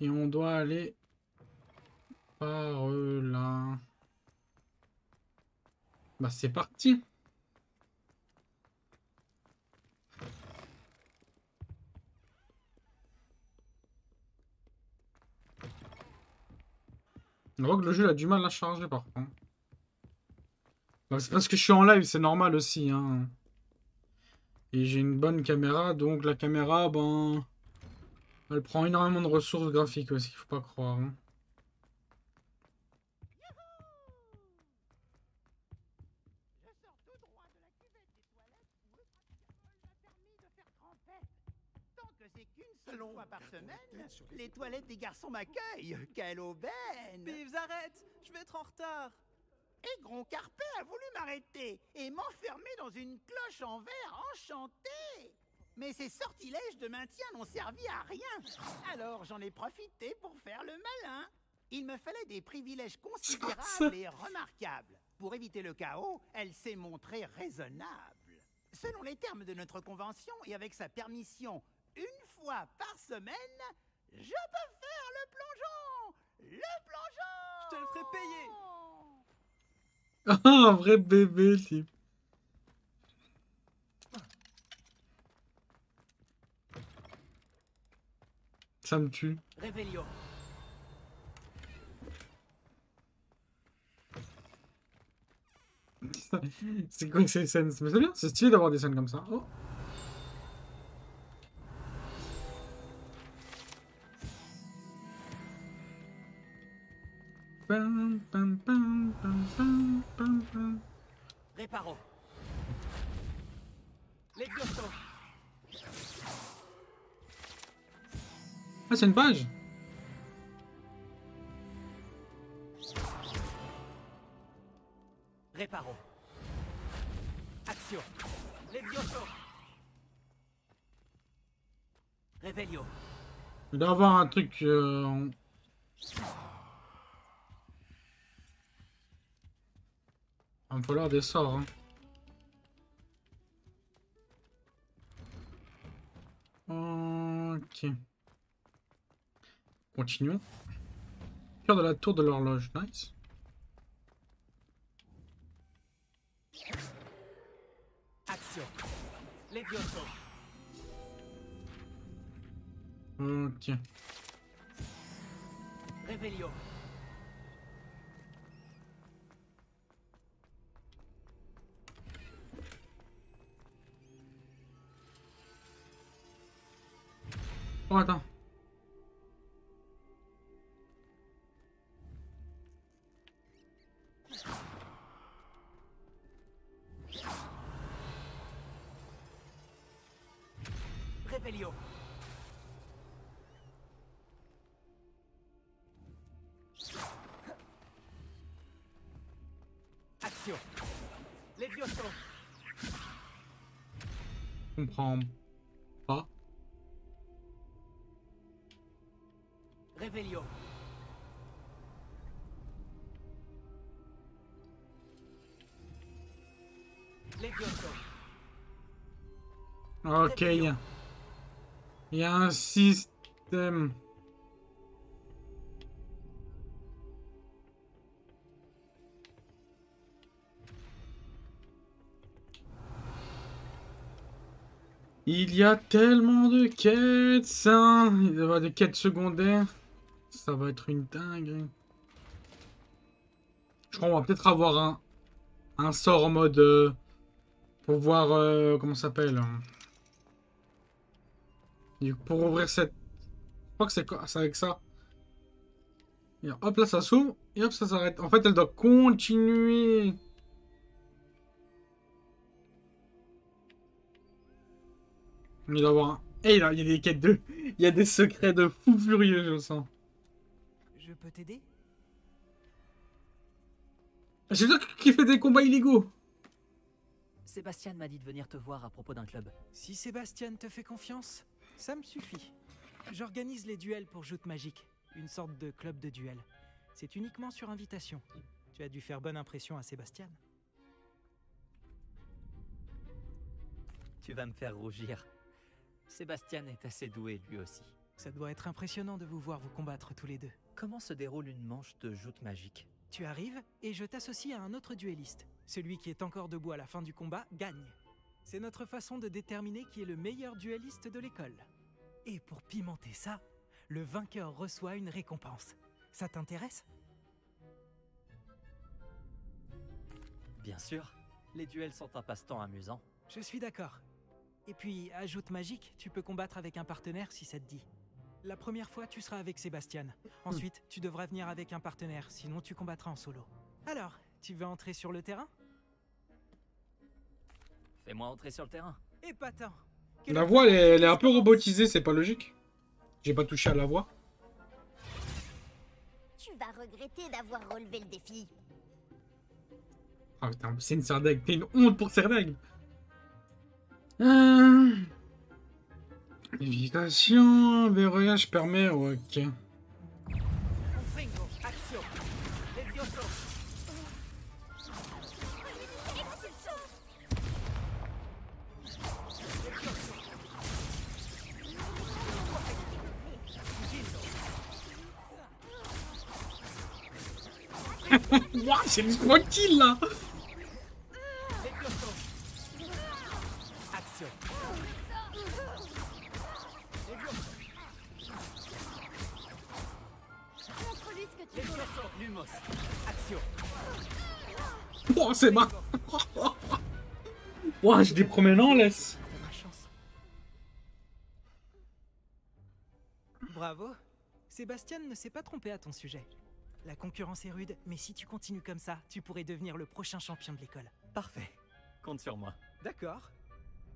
Et on doit aller par là. Bah c'est parti. On voit que le jeu a du mal à charger par contre. Bah, c'est parce que je suis en live, c'est normal aussi, hein. Et j'ai une bonne caméra, donc la caméra, ben... Elle prend énormément de ressources graphiques aussi, faut pas croire, hein. Fois par semaine, les toilettes des garçons m'accueillent. Quelle aubaine! Pives, arrête! Je vais être en retard! Et Gron Carpet a voulu m'arrêter et m'enfermer dans une cloche en verre enchantée. Mais ces sortilèges de maintien n'ont servi à rien. Alors j'en ai profité pour faire le malin. Il me fallait des privilèges considérables et remarquables. Pour éviter le chaos, elle s'est montrée raisonnable. Selon les termes de notre convention et avec sa permission, une fois par semaine, je peux faire le plongeon! Le plongeon! Je te le ferai payer! Ah, un vrai bébé, type. Ça me tue. Réveillon. C'est quoi que ces scènes? Mais c'est bien, c'est stylé d'avoir des scènes comme ça. Oh. Pam, pam, pam, pam, pam, pam, pam. Réparo. Levioso. Ah, c'est une page. Réparo. Action. Levioso. Réveillon. Il doit y avoir un truc. Il va me falloir des sorts, hein. Ok. Continuons. Cœur de la tour de l'horloge. Nice. Action. Levioso. Ok. Réveillon. Oh, attends. Réveillon. Action. Levioso. Je comprends pas. Réveillon. Levioso. Ok. Il y a un système. Il y a tellement de quêtes, ça. Il y avoir des quêtes secondaires. Ça va être une dinguerie. Je crois qu'on va peut-être avoir un sort en mode... pour voir... comment ça s'appelle. Pour ouvrir cette... Je crois que c'est avec ça. Et hop, là, ça s'ouvre. Et hop, ça s'arrête. En fait, elle doit continuer. Il doit y avoir un... Et là, il y a des quêtes de... Il y a des secrets de fou furieux, je sens. Je peux t'aider? C'est toi qui fait des combats illégaux. Sébastien m'a dit de venir te voir à propos d'un club. Si Sébastien te fait confiance, ça me suffit. J'organise les duels pour joutes magiques, une sorte de club de duel. C'est uniquement sur invitation. Tu as dû faire bonne impression à Sébastien. Tu vas me faire rougir. Sébastien est assez doué lui aussi. Ça doit être impressionnant de vous voir vous combattre tous les deux. Comment se déroule une manche de joute magique? Tu arrives et je t'associe à un autre duelliste. Celui qui est encore debout à la fin du combat gagne. C'est notre façon de déterminer qui est le meilleur duelliste de l'école. Et pour pimenter ça, le vainqueur reçoit une récompense. Ça t'intéresse? Bien sûr, les duels sont un passe-temps amusant. Je suis d'accord. Et puis, à joute magique, tu peux combattre avec un partenaire si ça te dit. La première fois, tu seras avec Sébastien. Ensuite, tu devras venir avec un partenaire, sinon tu combattras en solo. Alors, tu veux entrer sur le terrain? Fais-moi entrer sur le terrain. Épatant. La voix, elle est un peu robotisée, c'est pas logique. J'ai pas touché à la voix. Tu vas regretter d'avoir relevé le défi. Ah putain, c'est une Serdaigle. T'es une honte pour Serdaigle. Lévitation, verrouillage permet, ok. Wow, c'est une squad kill là. Montre-lui ce que tu veux. Lumos. Action. Oh, c'est ma. Wow, je dis promenant, laisse. Ma chance. Bravo. Sébastien ne s'est pas trompé à ton sujet. La concurrence est rude, mais si tu continues comme ça, tu pourrais devenir le prochain champion de l'école. Parfait. Compte sur moi. D'accord.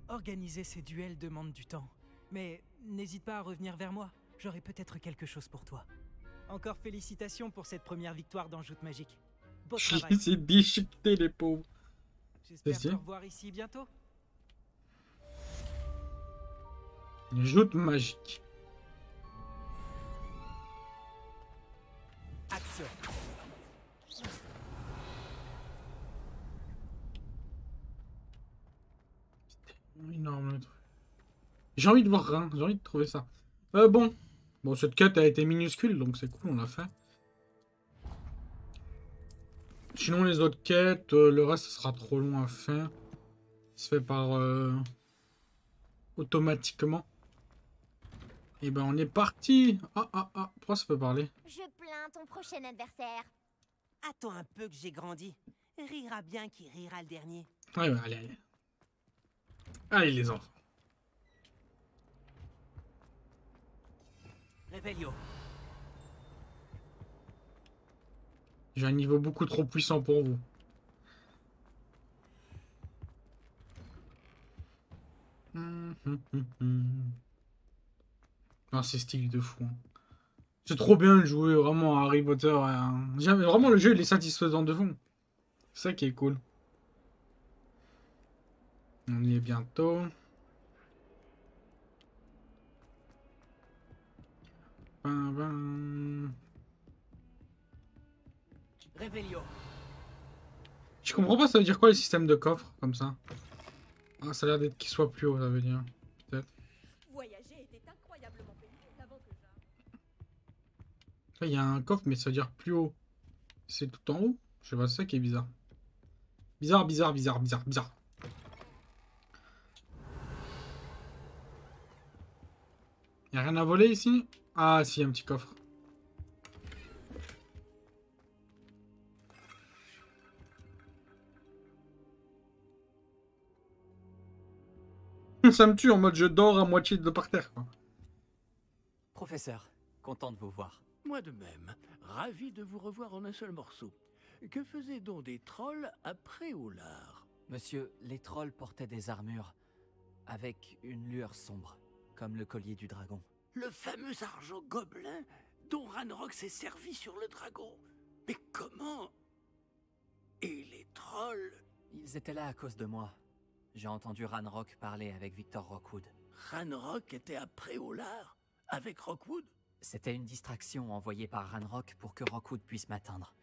Organiser ces duels demande du temps. Mais n'hésite pas à revenir vers moi. J'aurai peut-être quelque chose pour toi. Encore félicitations pour cette première victoire dans Joute Magique. Beau travail. C'est déchiqueté, les pauvres. J'espère C'est te revoir ici bientôt. Joute magique. Action. Énorme le truc. J'ai envie de voir rien, j'ai envie de trouver ça. Bon. Bon, cette quête a été minuscule, donc c'est cool, on l'a fait. Sinon, les autres quêtes, le reste, ça sera trop long à faire. Il se fait par... automatiquement. Et ben, on est parti. Ah, pourquoi ça peut parler? Je plains ton prochain adversaire. Attends un peu que j'ai grandi. Rira bien qui rira le dernier. Ouais, allez. Allez, les enfants. Revelio. J'ai un niveau beaucoup trop puissant pour vous. Ah, c'est stylé de fou. Hein. C'est trop bien de jouer vraiment à Harry Potter. Vraiment, le jeu, il est satisfaisant de fond. C'est ça qui est cool. On y est bientôt. Revelio. Je comprends pas, ça veut dire quoi le système de coffre comme ça? Ah, ça a l'air d'être qu'il soit plus haut, ça veut dire. Peut-être. Voyager était incroyablement pénible avant que Là, il y a un coffre, mais ça veut dire plus haut. C'est tout en haut? Je sais pas, c'est ça qui est bizarre. Bizarre. Y'a rien à voler ici? Ah, si, un petit coffre. Ça me tue en mode je dors à moitié de par terre, quoi. Professeur, content de vous voir. Moi de même, ravi de vous revoir en un seul morceau. Que faisaient donc des trolls après Oulard? Monsieur, les trolls portaient des armures avec une lueur sombre, comme le collier du dragon. Le fameux argent gobelin dont Ranrock s'est servi sur le dragon. Mais comment? Et les trolls? Ils étaient là à cause de moi. J'ai entendu Ranrock parler avec Victor Rockwood. Ranrock était après Oulard? Avec Rockwood? C'était une distraction envoyée par Ranrock pour que Rockwood puisse m'atteindre.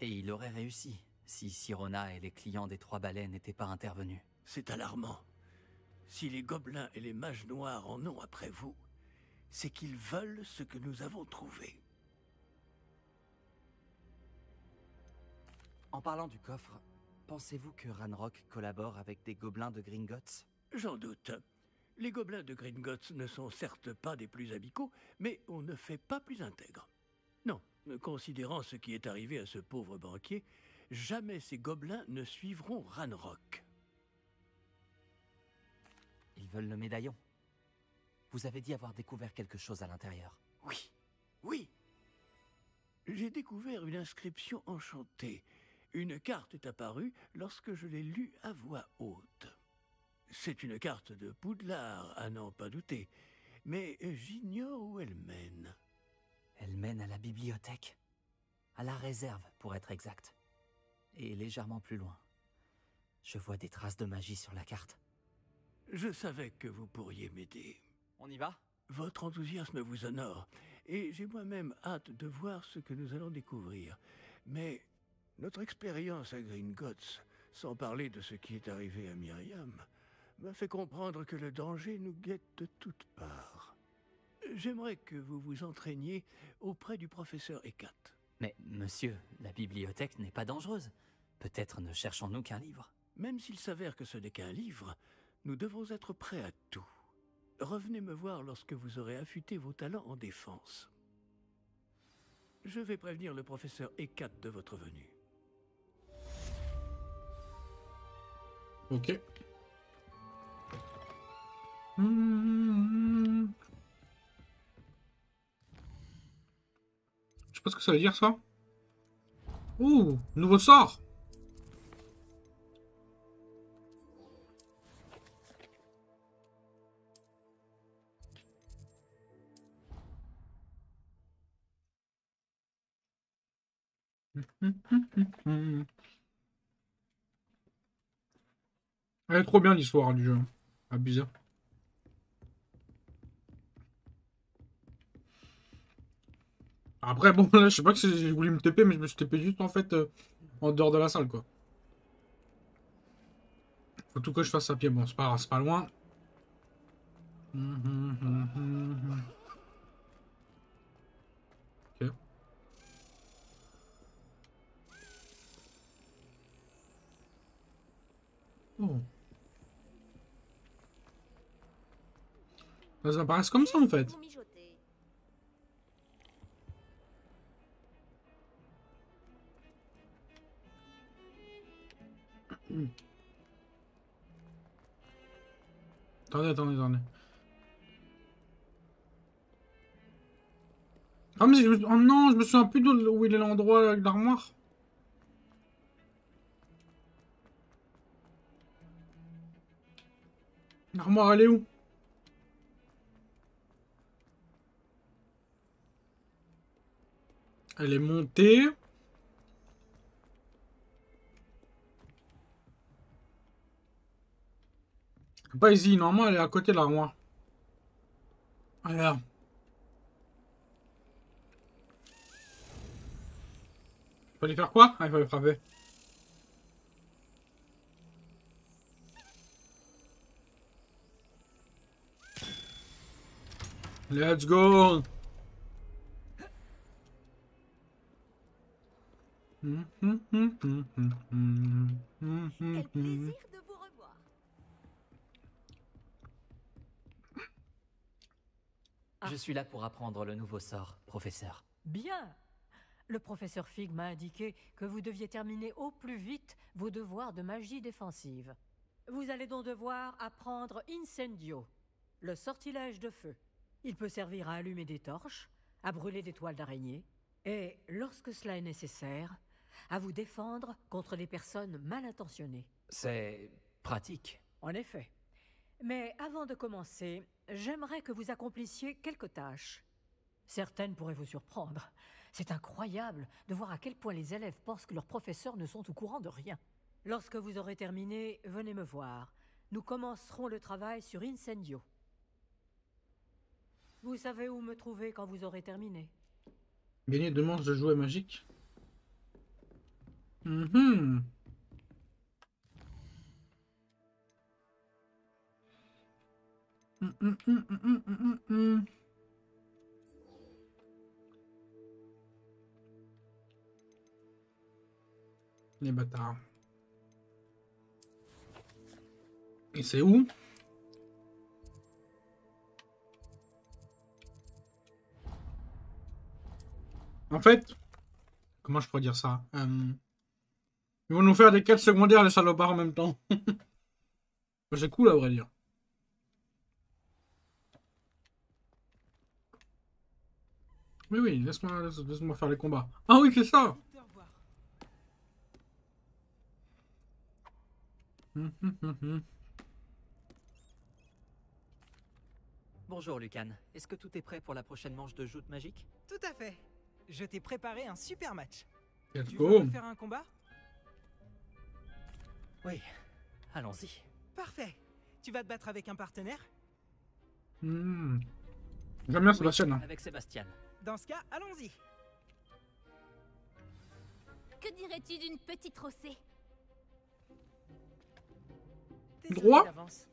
Et il aurait réussi, si Sirona et les clients des Trois Balais n'étaient pas intervenus. C'est alarmant. Si les gobelins et les mages noirs en ont après vous, c'est qu'ils veulent ce que nous avons trouvé. En parlant du coffre, pensez-vous que Ranrock collabore avec des gobelins de Gringotts? J'en doute. Les gobelins de Gringotts ne sont certes pas des plus amicaux, mais on ne fait pas plus intègre. Non, considérant ce qui est arrivé à ce pauvre banquier, jamais ces gobelins ne suivront Ranrock. Ils veulent le médaillon. Vous avez dit avoir découvert quelque chose à l'intérieur. Oui, oui. J'ai découvert une inscription enchantée. Une carte est apparue lorsque je l'ai lue à voix haute. C'est une carte de Poudlard, à n'en pas douter, mais j'ignore où elle mène. Elle mène à la bibliothèque. À la réserve, pour être exact. Et légèrement plus loin. Je vois des traces de magie sur la carte. Je savais que vous pourriez m'aider. On y va? Votre enthousiasme vous honore, et j'ai moi-même hâte de voir ce que nous allons découvrir. Mais notre expérience à Gringotts, sans parler de ce qui est arrivé à Myriam, m'a fait comprendre que le danger nous guette de toutes parts. J'aimerais que vous vous entraîniez auprès du professeur Hecat. Mais, monsieur, la bibliothèque n'est pas dangereuse. Peut-être ne cherchons-nous qu'un livre. Même s'il s'avère que ce n'est qu'un livre, nous devons être prêts à tout. Revenez me voir lorsque vous aurez affûté vos talents en défense. Je vais prévenir le professeur Hecat de votre venue. Ok. Je sais pas ce que ça veut dire ça. Ouh, nouveau sort. Elle est trop bien l'histoire du jeu. Abusé. Après, bon, là, je sais pas que j'ai voulu me TP, mais je me suis TP juste en fait en dehors de la salle, quoi. Faut tout que je fasse à pied. Bon, c'est pas loin. Ok. Oh. Ça paraît comme ça en fait. Attendez. Ah mais oh non, je me souviens plus où il est l'endroit avec l'armoire. L'armoire, elle est où? Elle est montée. Pas easy, normalement elle est à côté de l'armoire. Alors. Fallait faire quoi? Ah, il fallait frapper. Let's go! Quel plaisir de vous revoir. Je suis là pour apprendre le nouveau sort, professeur. Bien. Le professeur Fig m'a indiqué que vous deviez terminer au plus vite vos devoirs de magie défensive. Vous allez donc devoir apprendre Incendio, le sortilège de feu. Il peut servir à allumer des torches, à brûler des toiles d'araignée, et, lorsque cela est nécessaire, à vous défendre contre les personnes mal intentionnées. C'est pratique. En effet. Mais avant de commencer, j'aimerais que vous accomplissiez quelques tâches. Certaines pourraient vous surprendre. C'est incroyable de voir à quel point les élèves pensent que leurs professeurs ne sont au courant de rien. Lorsque vous aurez terminé, venez me voir. Nous commencerons le travail sur Incendio. Vous savez où me trouver quand vous aurez terminé. Gagner 2 manches de jouets magiques. Les bâtards. Et c'est où? En fait, comment je pourrais dire ça? Ils vont nous faire des quêtes secondaires, les salopards, en même temps. C'est cool, à vrai dire. Oui, oui, laisse-moi faire les combats. Ah oui, c'est ça! Bonjour Lucan, est-ce que tout est prêt pour la prochaine manche de joute magique? Tout à fait. Je t'ai préparé un super match. Let's Tu go. veux faire un combat? Oui, allons-y. Parfait. Tu vas te battre avec un partenaire? J'aime bien Sébastien. Hein. Avec Sébastien. Dans ce cas, allons-y. Que dirais-tu d'une petite rossée? Désolé Droit? d'avance.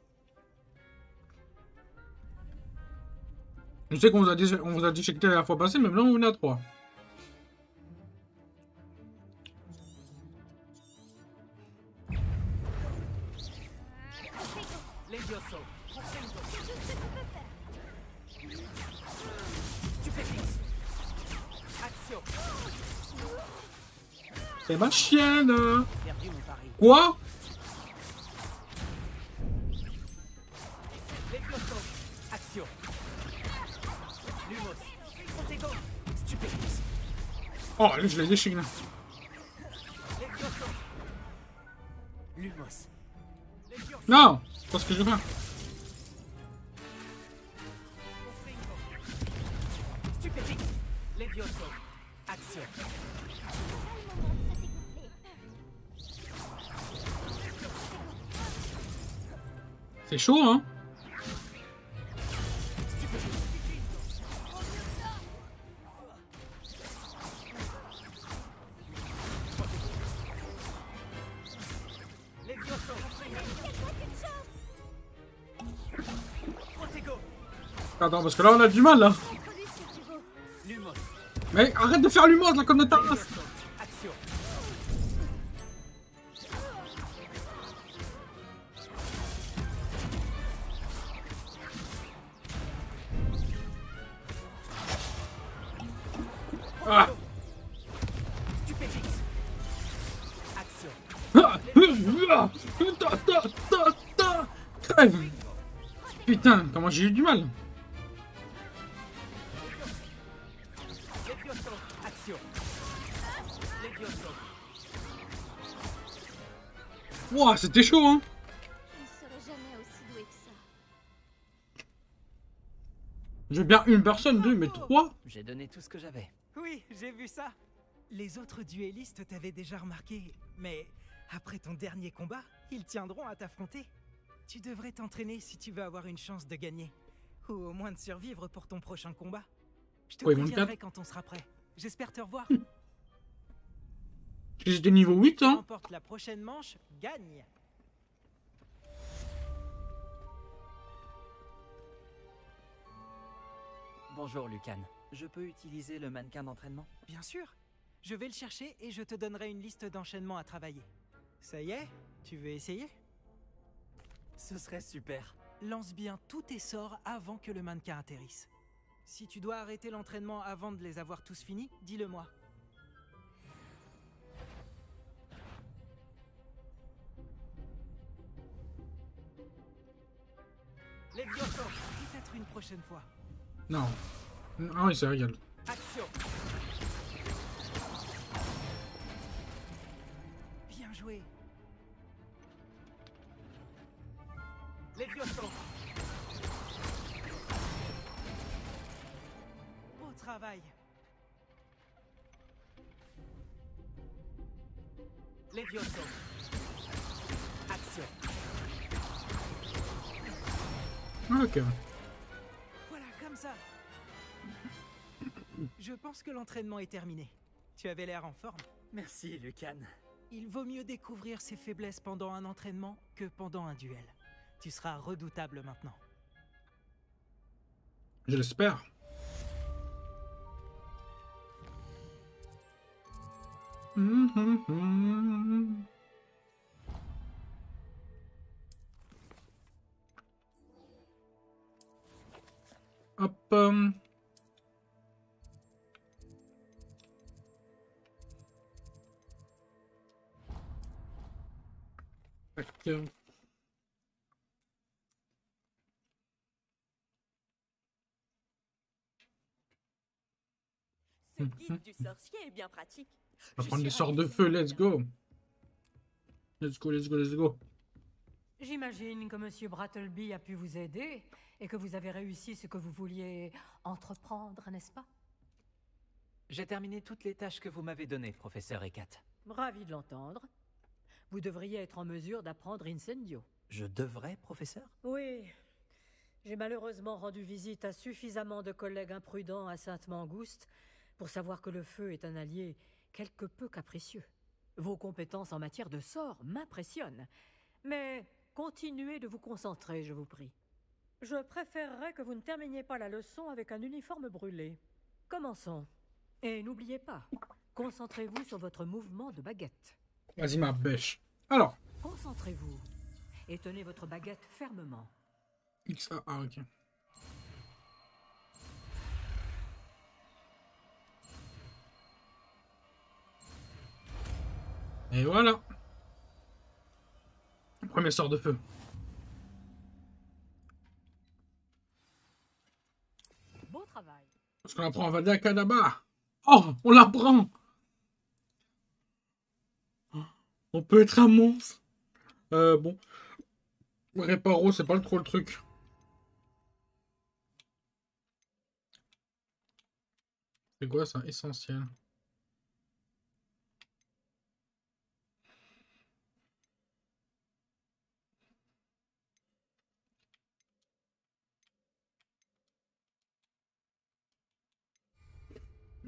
Je sais qu'on vous a déchiqueté la fois passée, mais maintenant on est à 3. Levioso. Stupéfixe. Action. C'est ma chienne. Perdu mon pari. Quoi? Levioso. Action. Lumos. Protego. Stupéfixe. Oh, lui, je l'ai déchiqueté. Levioso. Lumos. Non, c'est pas ce que je veux faire. Stupéfixe. Levioso. Action. C'est chaud, hein? Levioso. Protego. Attends, parce que là, on a du mal, là. Lumos. Mais arrête de faire l'humour, là, comme de ta race. Levioso. Action. Ah. Stupéfixe. Action. Crève. Putain, comment j'ai eu du mal. Levioso. Action. Levioso. Ouah, c'était chaud, hein. Je ne serai jamais aussi doué que ça. J'ai bien une personne, deux, mais 3. J'ai donné tout ce que j'avais. Oui, j'ai vu ça. Les autres duellistes t'avaient déjà remarqué, mais après ton dernier combat, ils tiendront à t'affronter. Tu devrais t'entraîner si tu veux avoir une chance de gagner, ou au moins de survivre pour ton prochain combat. Je te Ouais, ils vont préviendrai le quand on sera prêt. J'espère te revoir. J'étais niveau 8, Qui hein. remporte la prochaine manche gagne. Bonjour Lucan, je peux utiliser le mannequin d'entraînement? Bien sûr. Je vais le chercher et je te donnerai une liste d'enchaînements à travailler. Ça y est? Tu veux essayer? Ce serait super. Lance bien tous tes sorts avant que le mannequin atterrisse. Si tu dois arrêter l'entraînement avant de les avoir tous finis, dis-le moi. Levioso, peut-être une prochaine fois. Non. Ah oui, c'est régal. Action. Bien joué. Levioso. Beau travail. Levioso. Action. Ok. Voilà, comme ça. Je pense que l'entraînement est terminé. Tu avais l'air en forme. Merci Lucan. Il vaut mieux découvrir ses faiblesses pendant un entraînement que pendant un duel. Tu seras redoutable maintenant. Je l'espère. Hop. Tac. Ce guide du sorcier est bien pratique. On va Je prendre suis des sorts ravie de que ça feu, vous let's convienne. go. Let's go, let's go, let's go. J'imagine que Monsieur Brattleby a pu vous aider et que vous avez réussi ce que vous vouliez entreprendre, n'est-ce pas? J'ai terminé toutes les tâches que vous m'avez données, professeur Ekat. Ravi de l'entendre. Vous devriez être en mesure d'apprendre Incendio. Je devrais, professeur? Oui. J'ai malheureusement rendu visite à suffisamment de collègues imprudents à Sainte-Mangouste pour savoir que le feu est un allié quelque peu capricieux. Vos compétences en matière de sorts m'impressionnent, mais continuez de vous concentrer, je vous prie. Je préférerais que vous ne terminiez pas la leçon avec un uniforme brûlé. Commençons. Et n'oubliez pas, concentrez-vous sur votre mouvement de baguette. Vas-y, ma bêche. Alors. Concentrez-vous et tenez votre baguette fermement. XA, ok. Et voilà. Premier sort de feu. Beau travail. Parce qu'on apprend à Vada Kadaba. Oh, on l'apprend. On peut être un monstre. Bon. Réparo, c'est pas trop le truc. C'est quoi ça? Essentiel.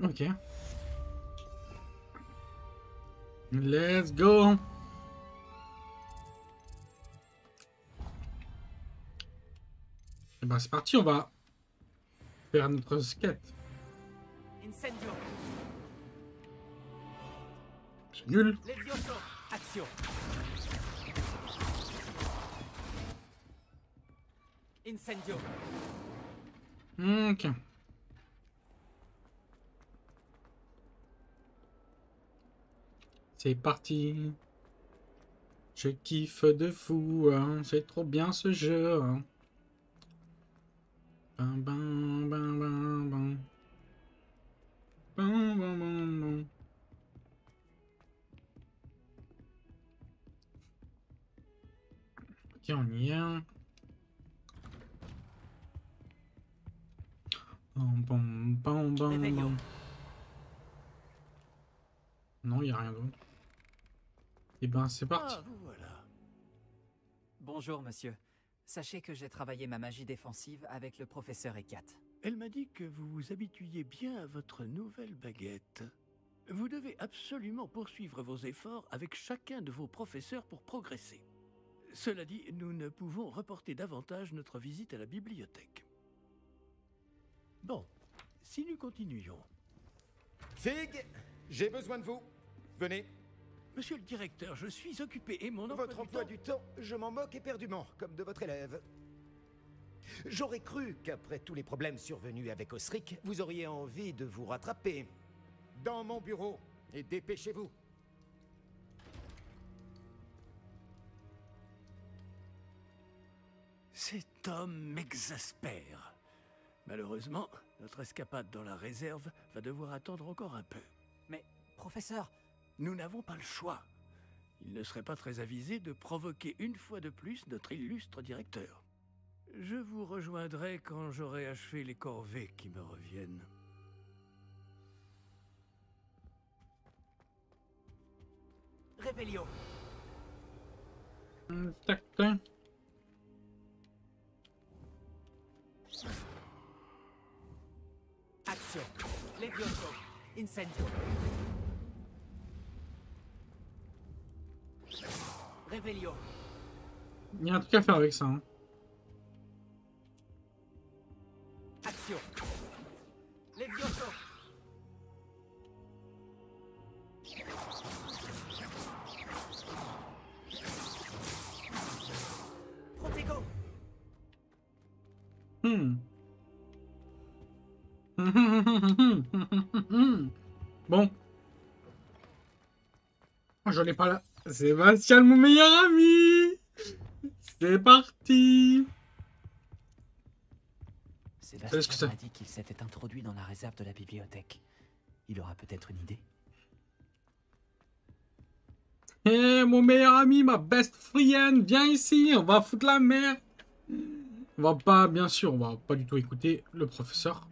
Ok. Let's go. Et ben c'est parti, on va faire notre skate. Incendio. C'est nul. Levioso. Action. Incendio. Ok. C'est parti. Je kiffe de fou, hein. C'est trop bien ce jeu. Hein. Bam, bam, bam, bam, bam. Bam, bam, bam, bam. Ok, on y est. Bam, bam, bam, bam, bam. Non, il n'y a rien d'autre. Et ben, c'est parti. Ah, vous voilà. Bonjour, monsieur. Sachez que j'ai travaillé ma magie défensive avec le professeur Ekat. Elle m'a dit que vous vous habituiez bien à votre nouvelle baguette. Vous devez absolument poursuivre vos efforts avec chacun de vos professeurs pour progresser. Cela dit, nous ne pouvons reporter davantage notre visite à la bibliothèque. Bon, si nous continuions... Fig, j'ai besoin de vous. Venez. Monsieur le directeur, je suis occupé et mon Votre emploi du temps, je m'en moque éperdument, comme de votre élève. J'aurais cru qu'après tous les problèmes survenus avec Osric, vous auriez envie de vous rattraper. Dans mon bureau, et dépêchez-vous. Cet homme m'exaspère. Malheureusement, notre escapade dans la réserve va devoir attendre encore un peu. Mais, professeur... Nous n'avons pas le choix. Il ne serait pas très avisé de provoquer une fois de plus notre illustre directeur. Je vous rejoindrai quand j'aurai achevé les corvées qui me reviennent. Réveillon. Tac, tac. Action. Levioso. Incendio. Réveillon. Il y a un truc à faire avec ça. Hein. Action. Levioso. Protego. Bon. Oh, j'en ai pas là. Sébastien, mon meilleur ami. C'est parti. Sébastien m'a dit qu'il s'était introduit dans la réserve de la bibliothèque. Il aura peut-être une idée. Eh, mon meilleur ami, ma best friend, viens ici, on va foutre la merde. On va pas, bien sûr, on va pas du tout écouter le professeur.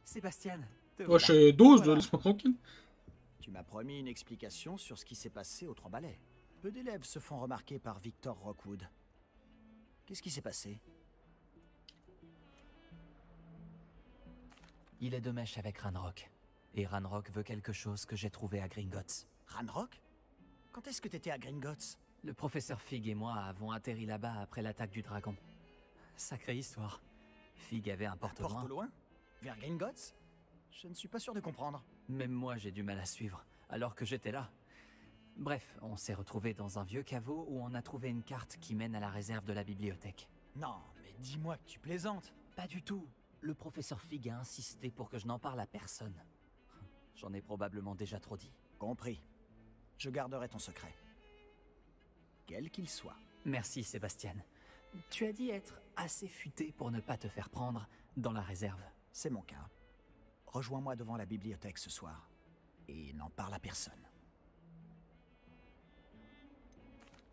Sébastien, Oh, je dose, laisse-moi tranquille. Tu m'as promis une explication sur ce qui s'est passé aux Trois Balais. Peu d'élèves se font remarquer par Victor Rockwood. Qu'est-ce qui s'est passé? Il est de mèche avec Ranrock. Et Ranrock veut quelque chose que j'ai trouvé à Gringotts. Ranrock? Quand est-ce que t'étais à Gringotts? Le professeur Fig et moi avons atterri là-bas après l'attaque du dragon. Sacrée histoire. Fig avait un porte-loin. Porte-loin? Vers Gringotts? Je ne suis pas sûr de comprendre. Même moi, j'ai du mal à suivre, alors que j'étais là. Bref, on s'est retrouvés dans un vieux caveau où on a trouvé une carte qui mène à la réserve de la bibliothèque. Non, mais dis-moi que tu plaisantes. Pas du tout. Le professeur Fig a insisté pour que je n'en parle à personne. J'en ai probablement déjà trop dit. Compris. Je garderai ton secret. Quel qu'il soit. Merci, Sébastien. Tu as dit être assez futé pour ne pas te faire prendre dans la réserve. C'est mon cas. Rejoins-moi devant la bibliothèque ce soir. Et n'en parle à personne.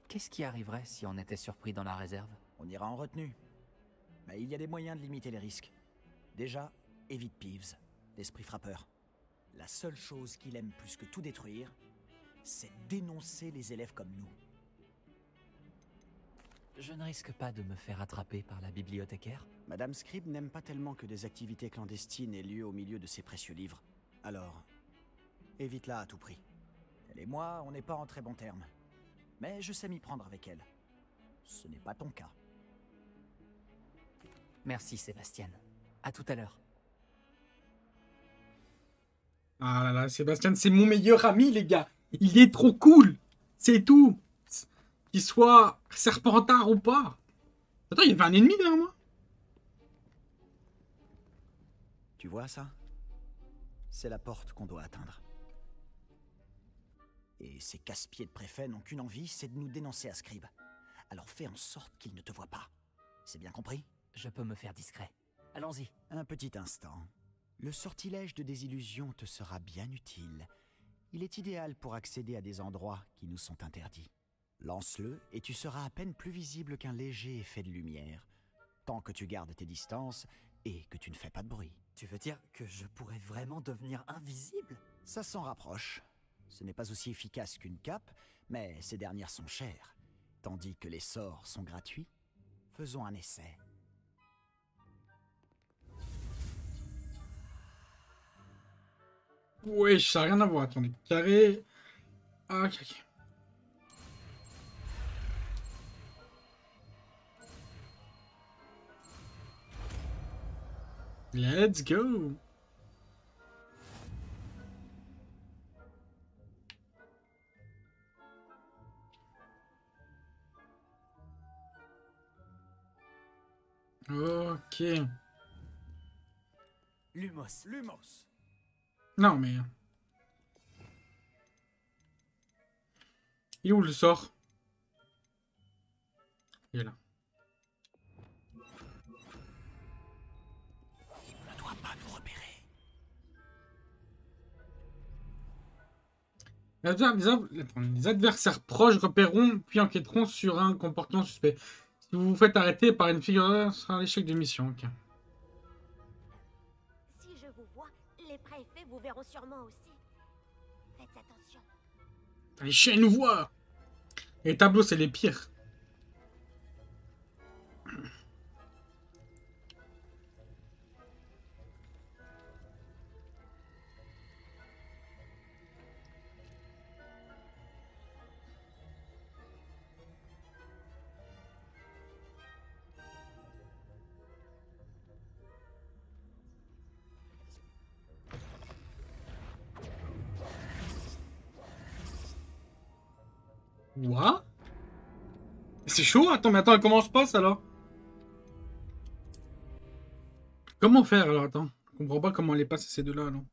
Qu'est-ce qui arriverait si on était surpris dans la réserve? On ira en retenue. Mais il y a des moyens de limiter les risques. Déjà, évite Peeves, l'esprit frappeur. La seule chose qu'il aime plus que tout détruire, c'est dénoncer les élèves comme nous. Je ne risque pas de me faire attraper par la bibliothécaire? Madame Scribe n'aime pas tellement que des activités clandestines aient lieu au milieu de ses précieux livres. Alors, évite-la à tout prix. Elle et moi, on n'est pas en très bons termes. Mais je sais m'y prendre avec elle. Ce n'est pas ton cas. Merci, Sébastien. À tout à l'heure. Ah là là, Sébastien, c'est mon meilleur ami, les gars. Il est trop cool. C'est tout. Qu'il soit Serpentard ou pas. Attends, il y avait un ennemi derrière moi. Tu vois ça? C'est la porte qu'on doit atteindre. Et ces casse-pieds de préfet n'ont qu'une envie, c'est de nous dénoncer à Scribe. Alors fais en sorte qu'il ne te voie pas. C'est bien compris? Je peux me faire discret. Allons-y. Un petit instant. Le sortilège de désillusion te sera bien utile. Il est idéal pour accéder à des endroits qui nous sont interdits. Lance-le et tu seras à peine plus visible qu'un léger effet de lumière, tant que tu gardes tes distances et que tu ne fais pas de bruit. Tu veux dire que je pourrais vraiment devenir invisible? Ça s'en rapproche. Ce n'est pas aussi efficace qu'une cape, mais ces dernières sont chères, tandis que les sorts sont gratuits. Faisons un essai. Wesh, ça n'a rien à voir. Attendez, carré. Ah, ok, ok. Let's go. Ok. Lumos. Lumos. Non, mais... Il est où le sort? Il est là. Il ne doit pas nous repérer. Les adversaires proches repéreront puis enquêteront sur un comportement suspect. Si vous vous faites arrêter par une figure, ce sera un échec de mission. Okay. Si je vous vois, les préfets vous verront sûrement aussi. Faites attention. Les chiens nous voient. Les tableaux, c'est les pires. What? C'est chaud? Attends, mais attends, comment je passe alors? Comment faire alors? Attends, je comprends pas comment les passer ces deux-là alors.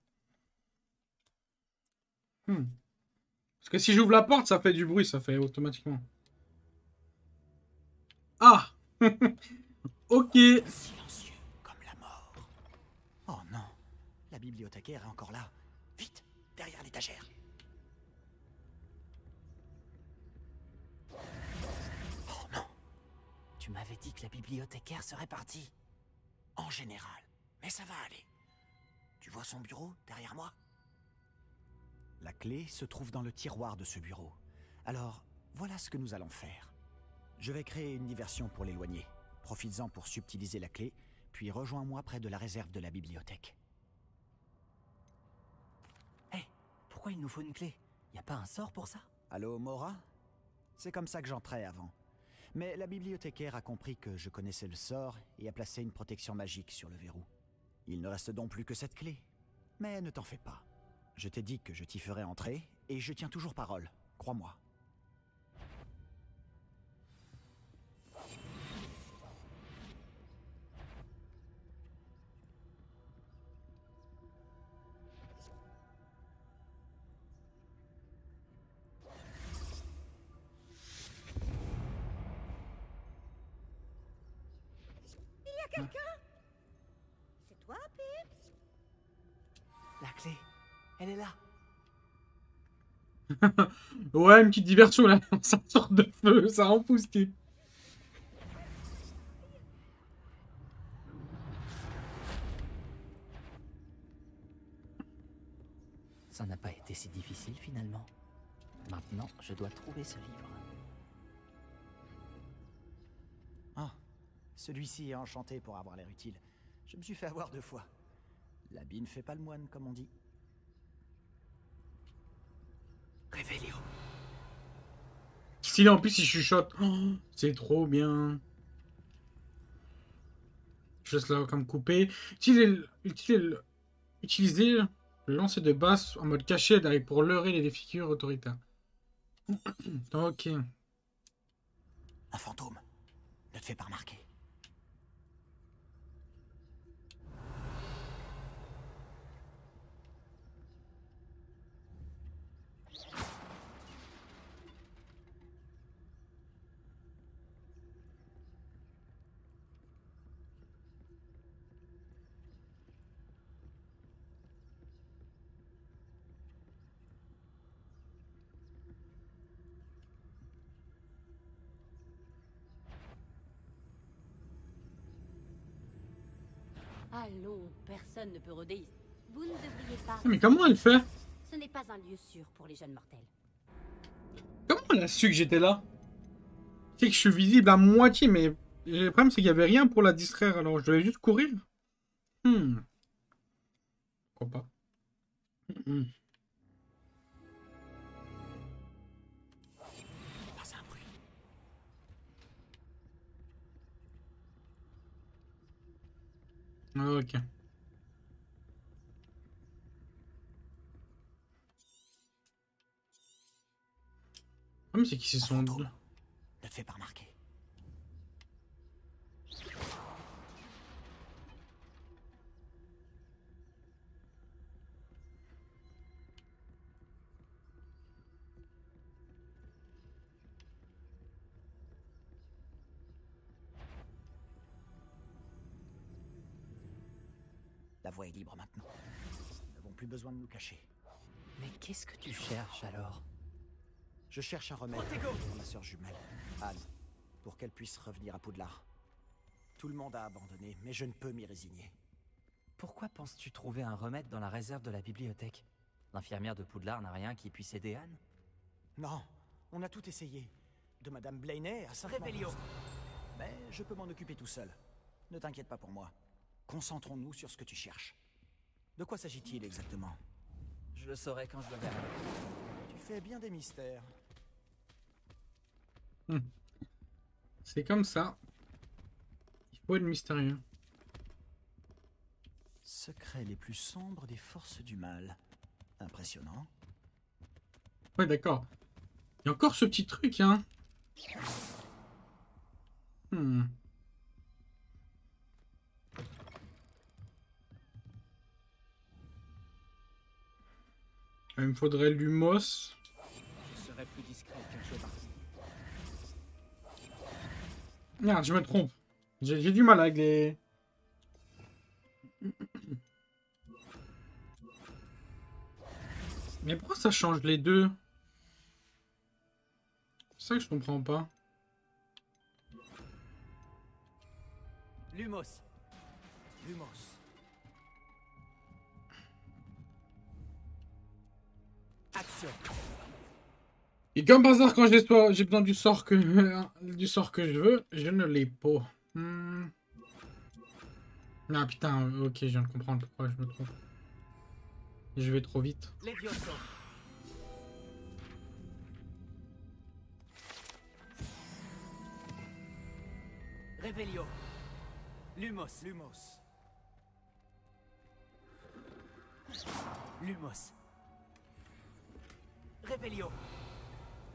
Parce que si j'ouvre la porte, ça fait du bruit, ça fait automatiquement. Ah! Ok. Silencieux comme la mort. Oh non, la bibliothécaire est encore là. Vite, derrière l'étagère. Oh non. Tu m'avais dit que la bibliothécaire serait partie. En général, mais ça va aller. Tu vois son bureau derrière moi? La clé se trouve dans le tiroir de ce bureau. Alors, voilà ce que nous allons faire. Je vais créer une diversion pour l'éloigner. Profites-en pour subtiliser la clé, puis rejoins-moi près de la réserve de la bibliothèque. Hé, pourquoi il nous faut une clé? Y a pas un sort pour ça? Allô, Mora? C'est comme ça que j'entrais avant. Mais la bibliothécaire a compris que je connaissais le sort et a placé une protection magique sur le verrou. Il ne reste donc plus que cette clé. Mais ne t'en fais pas. Je t'ai dit que je t'y ferais entrer, et je tiens toujours parole, crois-moi. Il y a quelqu'un? C'est toi, Pips? La clé, elle est là. Ouais, une petite diversion là. Ça sort de feu, ça rend fou ce type. Ça n'a pas été si difficile finalement. Maintenant, je dois trouver ce livre. Ah, celui-ci est enchanté pour avoir l'air utile. Je me suis fait avoir 2 fois. L'habit ne fait pas le moine, comme on dit. Révélio. Stylé en plus il chuchote. Oh, c'est trop bien. Juste là comme couper. Utilisez le lancer de basse en mode caché pour leurrer les figures autoritaires. Ok. Un fantôme. Ne te fais pas remarquer. Allons, personne ne peut rôder ici. Vous ne devriez pas... Mais comment elle fait? Ce n'est pas un lieu sûr pour les jeunes mortels. Comment elle a su que j'étais là? C'est que je suis visible à moitié, mais le problème c'est qu'il n'y avait rien pour la distraire, alors je devais juste courir. Pourquoi pas? Pas un bruit. Ok. Ah mais c'est qui c'est son... Ne te fais pas remarquer. La voie est libre maintenant. Nous n'avons plus besoin de nous cacher. Mais qu'est-ce que tu cherches alors? Je cherche un remède pour ma sœur jumelle, Anne, pour qu'elle puisse revenir à Poudlard. Tout le monde a abandonné, mais je ne peux m'y résigner. Pourquoi penses-tu trouver un remède dans la réserve de la bibliothèque? L'infirmière de Poudlard n'a rien qui puisse aider Anne? Non, on a tout essayé. De Madame Blaney à Révélio. Mais je peux m'en occuper tout seul. Ne t'inquiète pas pour moi. Concentrons-nous sur ce que tu cherches. De quoi s'agit-il exactement? Je le saurai quand je le verrai. Tu fais bien des mystères. C'est comme ça. Il faut être mystérieux. Secrets les plus sombres des forces du mal. Impressionnant. Ouais, d'accord. Il y a encore ce petit truc, hein. Il me faudrait l'humos. Je serai plus discret qu'un chevalier. Merde, je me trompe. J'ai du mal avec les... Mais pourquoi ça change les deux? C'est ça que je comprends pas. Lumos. Lumos. Action. Et comme par hasard, quand j'ai besoin du sort que je veux, je ne l'ai pas. Ah putain, ok, je viens de comprendre pourquoi je me trompe. Je vais trop vite. Levioso. Revelio. Lumos. Lumos. Lumos. Revelio.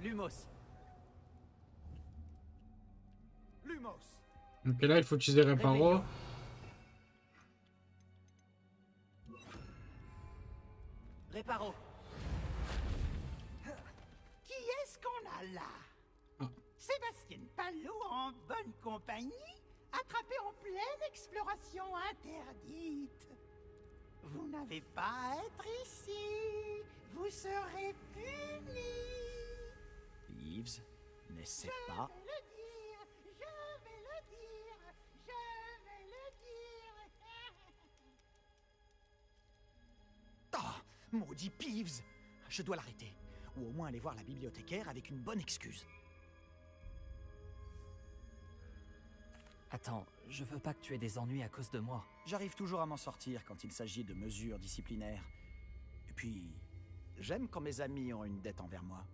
Lumos. Lumos. Donc là, il faut utiliser Reparo. Reparo. Qui est-ce qu'on a là? Sébastien Palot en bonne compagnie, attrapé en pleine exploration interdite. Vous n'avez pas à être ici. Vous serez punis. Peeves, n'essaie pas. Je vais le dire. Je vais le dire. Je vais le dire. Ah, maudit Peeves! Je dois l'arrêter. Ou au moins aller voir la bibliothécaire avec une bonne excuse. Attends, je veux pas que tu aies des ennuis à cause de moi. J'arrive toujours à m'en sortir quand il s'agit de mesures disciplinaires. Et puis, j'aime quand mes amis ont une dette envers moi.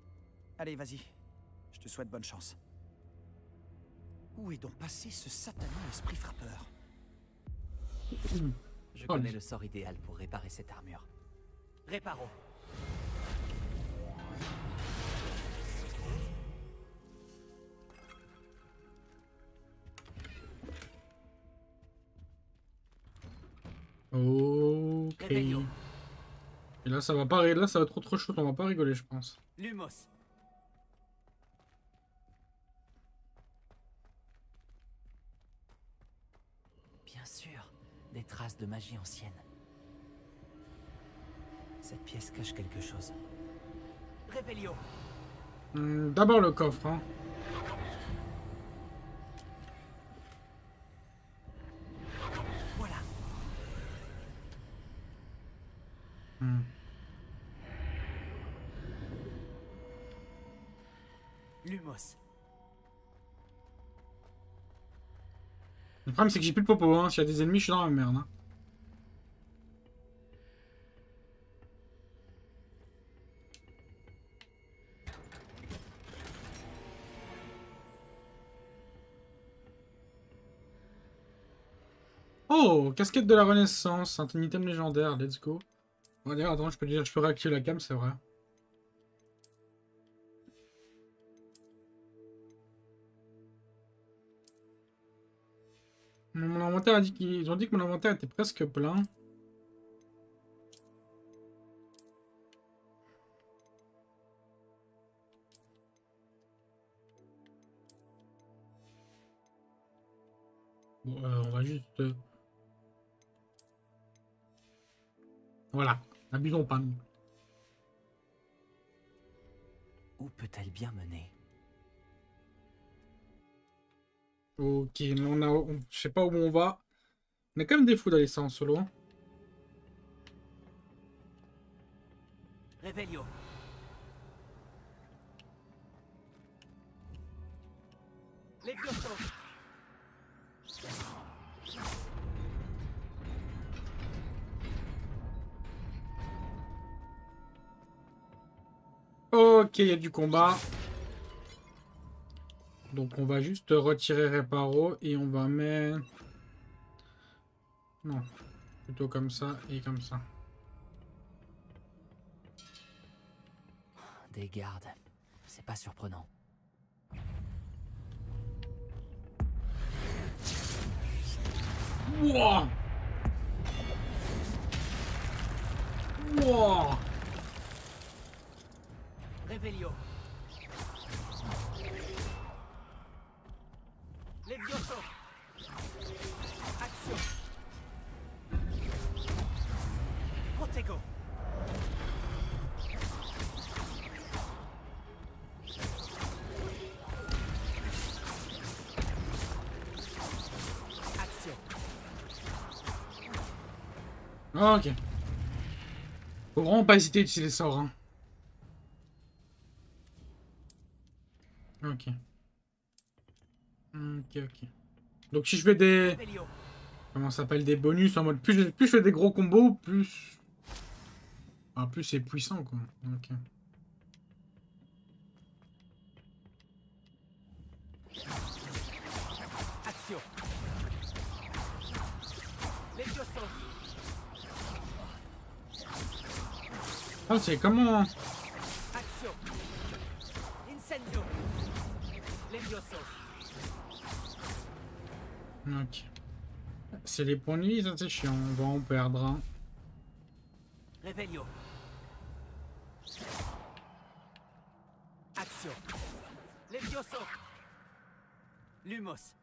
Allez, vas-y. Je te souhaite bonne chance. Où est donc passé ce satané esprit frappeur? Je connais le sort idéal pour réparer cette armure. Reparo. Ok. Et là, ça va pas. Là, ça va être autre chose. On va pas rigoler, je pense. Lumos. Bien sûr, des traces de magie ancienne. Cette pièce cache quelque chose. Revelio. D'abord le coffre, hein. Voilà. Lumos. Le problème, c'est que j'ai plus de popo, hein. S'il y a des ennemis, je suis dans la merde, hein. Oh, casquette de la Renaissance, un item légendaire, let's go. Bon, d'ailleurs, attends, je peux réactiver la cam, c'est vrai. Mon inventaire a dit qu'ils ont dit que mon inventaire était presque plein. Bon, on va juste... Voilà, abusons pas. Où peut-elle bien mener? Ok, mais je sais pas où on va. On a quand même des fous d'aller ça en solo. Hein. Revelio. Levioso. Ok, il y a du combat. Donc on va juste retirer Reparo et on va mettre... Non, plutôt comme ça et comme ça. Des gardes. C'est pas surprenant. Wouah! Wouah! Revelio. Levioso. Action. Protego. Action. Ah, ok. Faut vraiment pas hésiter à utiliser les sorts, hein. Ok. Ok, ok. Donc si je fais des... Revelio. Comment ça s'appelle? Des bonus en mode... Plus je fais des gros combos, plus... Ah, plus c'est puissant, quoi. Ok. Action. Levioso. Ah, c'est comment... Action. Incendio. Levioso. Ok. C'est les points de vie, ça c'est chiant. On va en perdre, hein. Revelio. Action. Levioso. Lumos.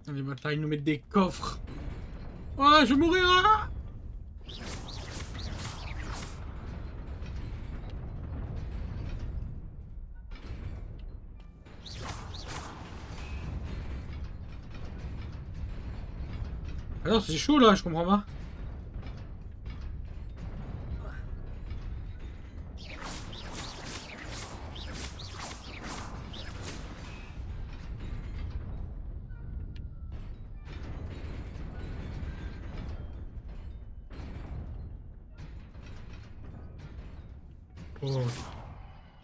Les batailles nous mettent des coffres. Oh, je vais mourir là! Alors c'est chaud là, je comprends pas. Oh.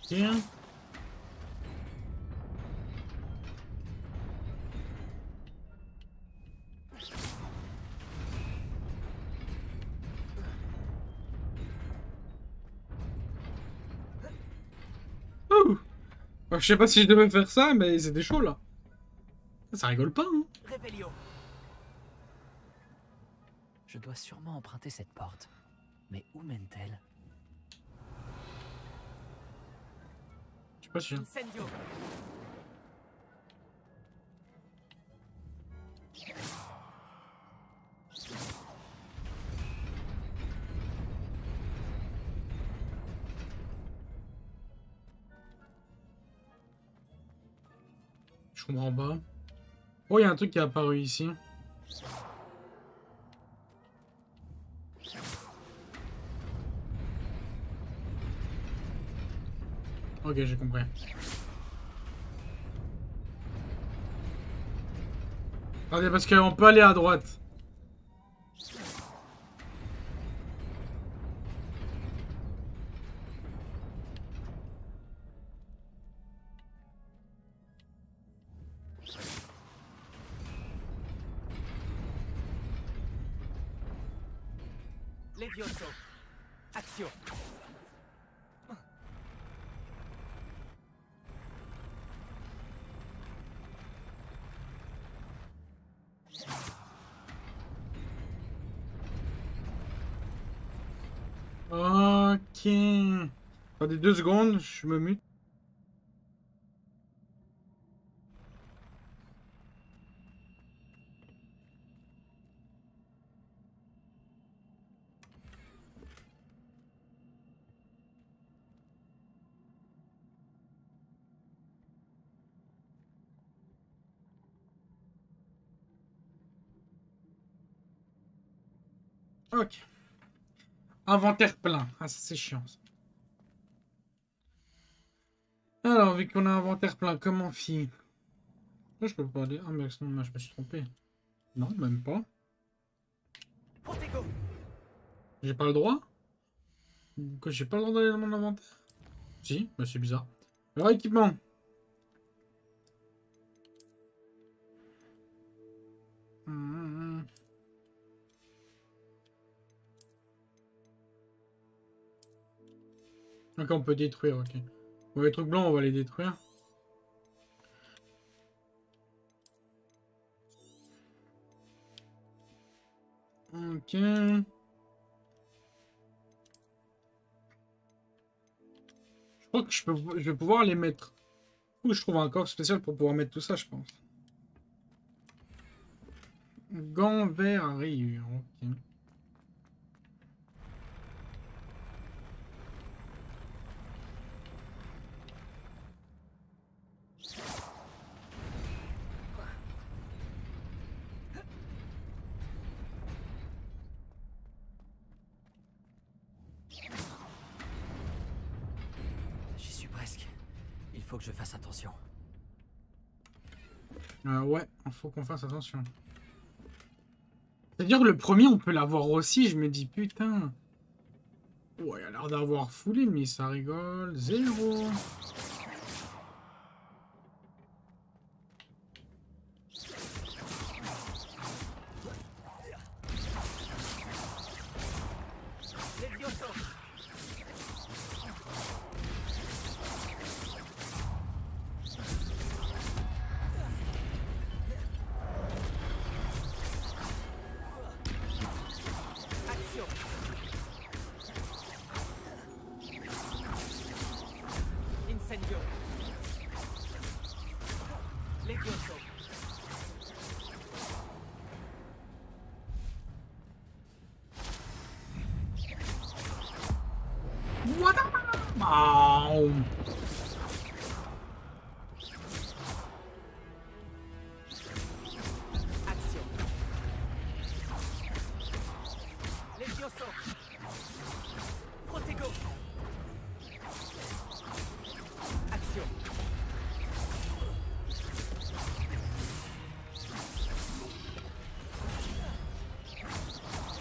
Tiens. Ouh. Je sais pas si je devais faire ça, mais c'était chaud là. Ça rigole pas, hein. Revelio. Je dois sûrement emprunter cette porte. Mais où mène-t-elle? Je suis pas sûr. Incendio. Je comprends pas. Oh, il y a un truc qui est apparu ici. Ok, j'ai compris. Attendez, parce qu'on peut aller à droite. Levioso. Action. Ok. Attendez 2 secondes, je me mute. Ok. Inventaire plein. Ah, ça c'est chiant. Ça. Alors, vu qu'on a un inventaire plein, comment fi? Je peux pas aller. Ah, mais sinon, moi, je me suis trompé. Non, même pas. Protego. J'ai pas le droit? Que j'ai pas le droit d'aller dans mon inventaire? Si, bah c'est bizarre. Alors, équipement. Ok, on peut détruire, ok. Bon, les trucs blancs, on va les détruire. Ok. Je crois que je vais pouvoir les mettre. Ou je trouve un coffre spécial pour pouvoir mettre tout ça, je pense. Gants verts à rayures, ok. J'y suis presque. Il faut que je fasse attention. Ouais, il faut qu'on fasse attention. C'est-à-dire que le premier, on peut l'avoir aussi, je me dis putain. Ouais, il a l'air d'avoir foulé, mais ça rigole. 0. Incendio. Levioso. What the... Oh. Action. Levioso. Protego. Action.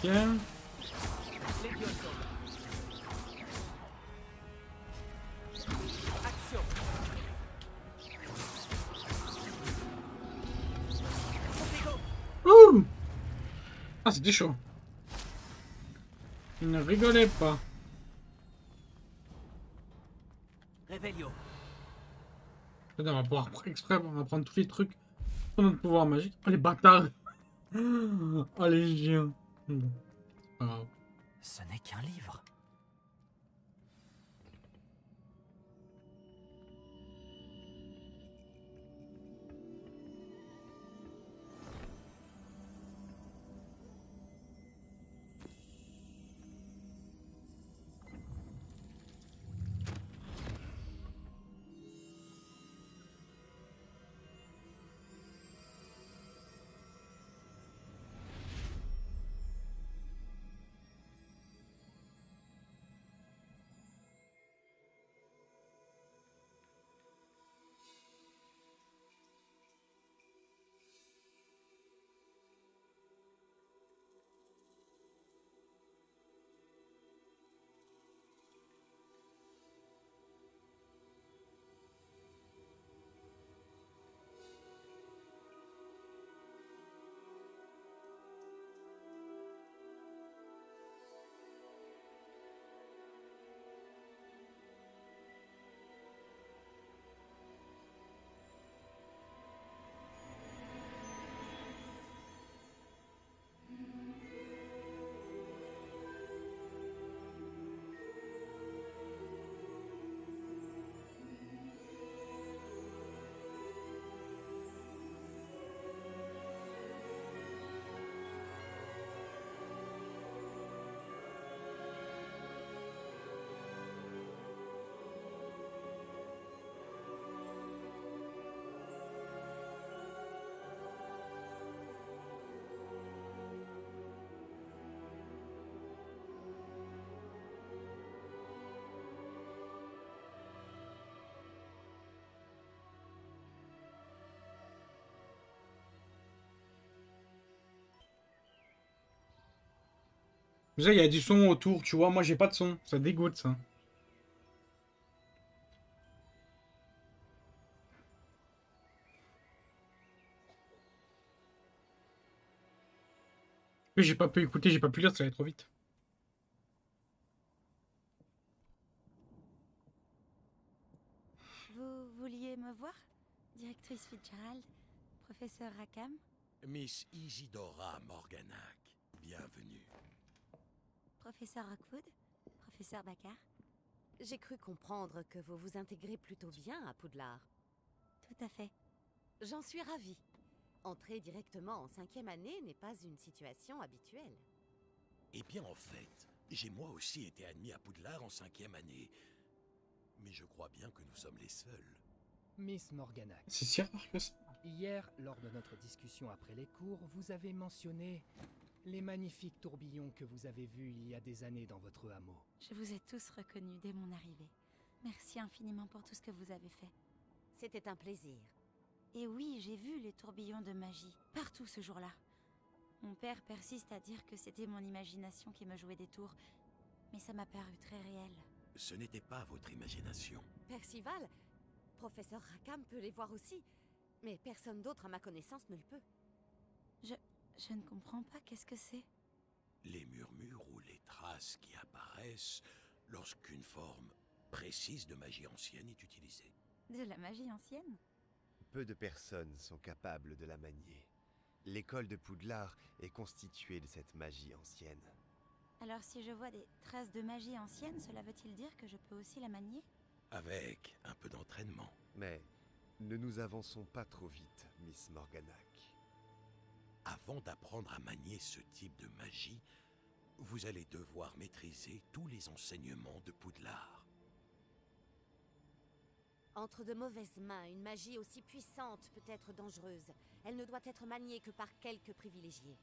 Bien. Levioso. Action. Protego. Ouh. Ah, c'était chaud. Il ne rigolait pas. Revelio. On va pouvoir exprès, on va prendre tous les trucs pour notre pouvoir magique. Oh les bâtards. Oh les chiens. Bon, c'est pas grave. Ce n'est qu'un livre. Déjà, il y a du son autour, tu vois. Moi, j'ai pas de son. Ça dégoûte, ça. Oui, j'ai pas pu écouter, j'ai pas pu lire, ça allait trop vite. Vous vouliez me voir, directrice Fitzgerald, professeur Rackham? Miss Isidora Morganac, bienvenue. Professeur Rockwood, professeur Baccar. J'ai cru comprendre que vous vous intégrez plutôt bien à Poudlard. Tout à fait. J'en suis ravie. Entrer directement en 5e année n'est pas une situation habituelle. Eh bien, en fait, j'ai moi aussi été admis à Poudlard en 5e année. Mais je crois bien que nous sommes les seuls. Miss Morganac. C'est si rare que ça. Hier, lors de notre discussion après les cours, vous avez mentionné les magnifiques tourbillons que vous avez vus il y a des années dans votre hameau. Je vous ai tous reconnus dès mon arrivée. Merci infiniment pour tout ce que vous avez fait. C'était un plaisir. Et oui, j'ai vu les tourbillons de magie, partout ce jour-là. Mon père persiste à dire que c'était mon imagination qui me jouait des tours, mais ça m'a paru très réel. Ce n'était pas votre imagination. Percival, professeur Rackham peut les voir aussi, mais personne d'autre à ma connaissance ne le peut. Je ne comprends pas, qu'est-ce que c'est? Les murmures ou les traces qui apparaissent lorsqu'une forme précise de magie ancienne est utilisée. De la magie ancienne? Peu de personnes sont capables de la manier. L'école de Poudlard est constituée de cette magie ancienne. Alors si je vois des traces de magie ancienne, cela veut-il dire que je peux aussi la manier? Avec un peu d'entraînement. Mais ne nous avançons pas trop vite, Miss Morganac. Avant d'apprendre à manier ce type de magie, vous allez devoir maîtriser tous les enseignements de Poudlard. Entre de mauvaises mains, une magie aussi puissante peut être dangereuse. Elle ne doit être maniée que par quelques privilégiés.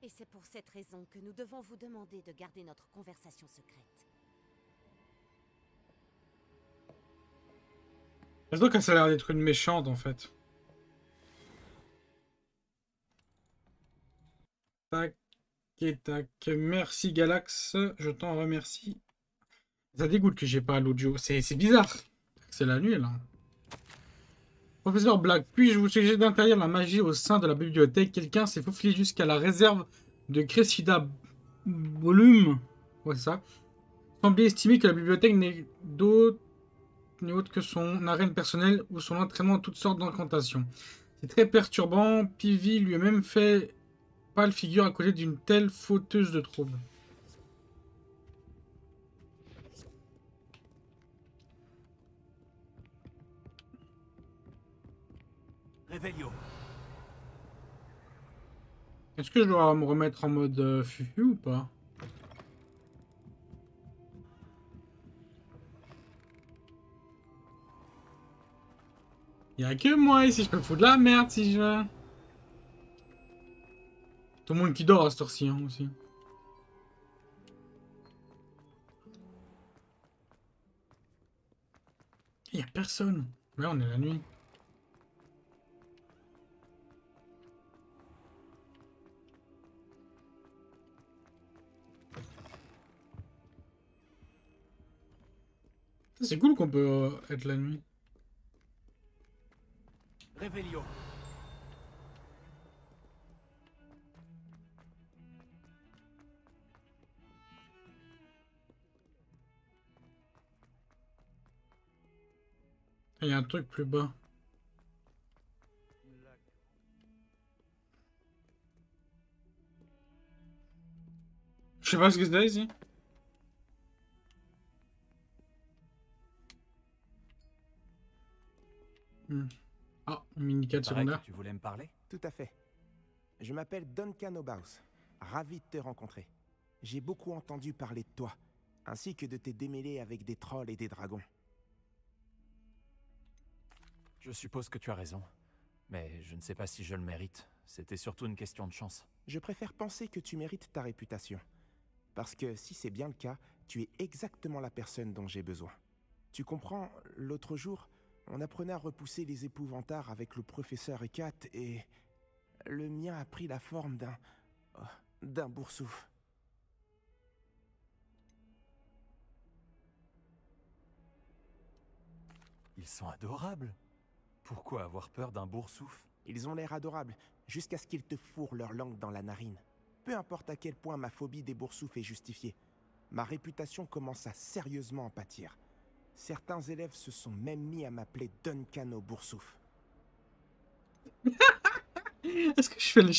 Et c'est pour cette raison que nous devons vous demander de garder notre conversation secrète. Je trouve que ça a l'air d'être une méchante en fait. Tac et tac. Merci Galax, je t'en remercie. Ça dégoûte que j'ai pas l'audio, c'est bizarre. C'est la nuit là. Professeur Black, puis-je vous suggérer d'interdire la magie au sein de la bibliothèque? Quelqu'un s'est faufilé jusqu'à la réserve de Cressida Volume. Ouais, c'est ça. Semblait estimer que la bibliothèque n'est autre que son arène personnelle ou son entraînement à toutes sortes d'incantations. C'est très perturbant. Pivi lui-même fait pâle figure à côté d'une telle fauteuse de troubles. Réveillon. Est-ce que je dois me remettre en mode fufu ou pas? Y'a que moi ici, je peux foutre de la merde si je veux. Tout le monde qui dort à cette heure-ci hein, aussi. Y'a personne. Là on est la nuit. C'est cool qu'on peut être la nuit. Réveillon. Il y a un truc plus bas. Je sais pas ce que c'est ici. Ah, mini-carte secondaire. Tu voulais me parler? Tout à fait. Je m'appelle Duncan Obaus. Ravi de te rencontrer. J'ai beaucoup entendu parler de toi, ainsi que de tes démêlés avec des trolls et des dragons. Je suppose que tu as raison. Mais je ne sais pas si je le mérite. C'était surtout une question de chance. Je préfère penser que tu mérites ta réputation. Parce que si c'est bien le cas, tu es exactement la personne dont j'ai besoin. Tu comprends, l'autre jour, on apprenait à repousser les épouvantards avec le professeur Ekat et... le mien a pris la forme d'un boursouf. Ils sont adorables. Pourquoi avoir peur d'un boursouf? Ils ont l'air adorables, jusqu'à ce qu'ils te fourrent leur langue dans la narine. Peu importe à quel point ma phobie des boursoufs est justifiée, ma réputation commence à sérieusement en pâtir. Certains élèves se sont même mis à m'appeler Duncan au boursouf. Est-ce que je fais le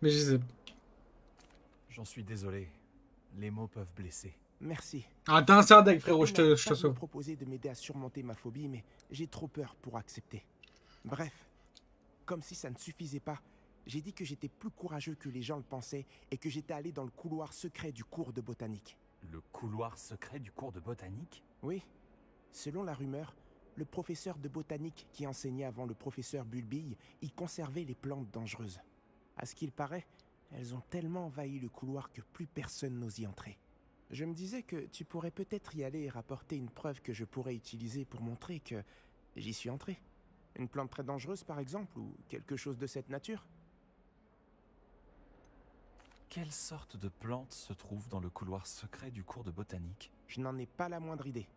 Mais je sais pas. J'en suis désolé. Les mots peuvent blesser. Merci. Ah, t'es un sardec, frérot, je te sauve. Je proposé de m'aider à surmonter ma phobie, mais j'ai trop peur pour accepter. Bref, comme si ça ne suffisait pas, j'ai dit que j'étais plus courageux que les gens le pensaient et que j'étais allé dans le couloir secret du cours de botanique. Le couloir secret du cours de botanique? Oui. Selon la rumeur, le professeur de botanique qui enseignait avant le professeur Bulbille y conservait les plantes dangereuses. À ce qu'il paraît, elles ont tellement envahi le couloir que plus personne n'ose y entrer. Je me disais que tu pourrais peut-être y aller et rapporter une preuve que je pourrais utiliser pour montrer que j'y suis entré. Une plante très dangereuse par exemple, ou quelque chose de cette nature. Quelle sorte de plante se trouve dans le couloir secret du cours de botanique? Je n'en ai pas la moindre idée.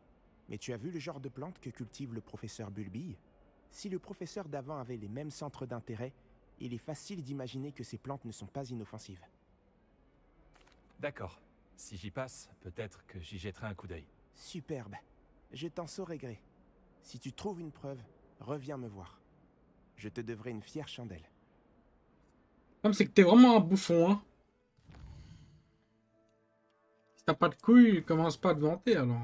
Mais tu as vu le genre de plante que cultive le professeur Bulbille? Si le professeur d'avant avait les mêmes centres d'intérêt, il est facile d'imaginer que ces plantes ne sont pas inoffensives. D'accord. Si j'y passe, peut-être que j'y jetterai un coup d'œil. Superbe. Je t'en saurai gré. Si tu trouves une preuve, reviens me voir. Je te devrai une fière chandelle. C'est que t'es vraiment un bouffon, hein. Si t'as pas de couilles, commence pas à te vanter, alors...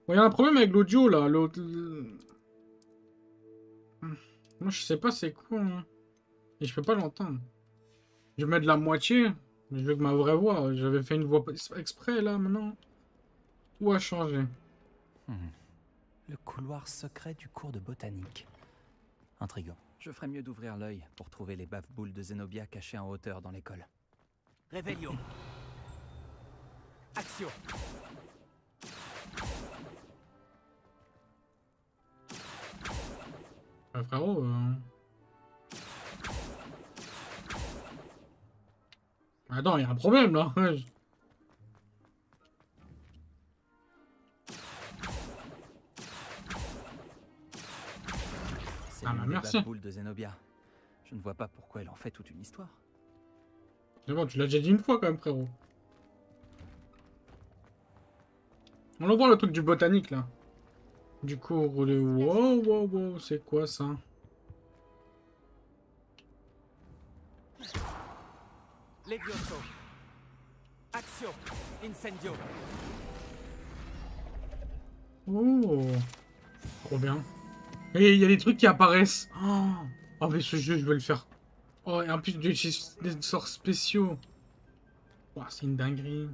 Bon, y a un problème avec l'audio, là. L'autre... Moi, je sais pas c'est quoi, hein. Et je peux pas l'entendre. Je vais mettre la moitié. Je veux que ma vraie voix. J'avais fait une voix exprès, là, maintenant. Tout a changé. Le couloir secret du cours de botanique. Intriguant. Je ferais mieux d'ouvrir l'œil pour trouver les bave-boules de Zenobia cachées en hauteur dans l'école. Réveillon. Action. Frérot, Attends, il y a un problème, là. C'est Ah bah une des merci. bave-boules de Zenobia. Je ne vois pas pourquoi elle en fait toute une histoire. C'est bon, tu l'as déjà dit une fois, quand même, frérot. On va voir le truc du botanique, là. Du coup, wow, c'est quoi, ça? Levioso. Action. Incendio. Oh, trop bien. Et il y a des trucs qui apparaissent. Oh, mais ce jeu, je veux le faire. Oh, et en plus, j'ai des sorts spéciaux. Oh, c'est une dinguerie.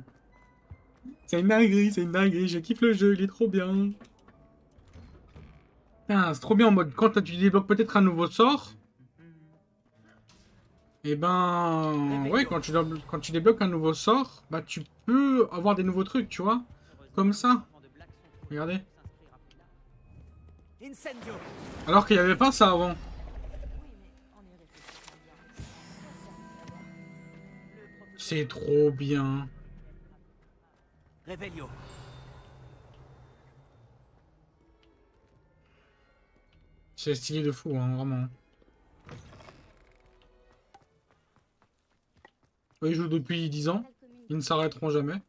C'est une dinguerie. Je kiffe le jeu, il est trop bien. Putain, c'est trop bien en mode quand tu débloques peut-être un nouveau sort. Et ben, ouais, quand tu débloques un nouveau sort, bah tu peux avoir des nouveaux trucs, tu vois. Comme ça. Regardez. Incendio. Alors qu'il n'y avait pas ça avant. C'est trop bien. Réveillon. C'est stylé de fou, hein, vraiment. Ils jouent depuis 10 ans. Ils ne s'arrêteront jamais.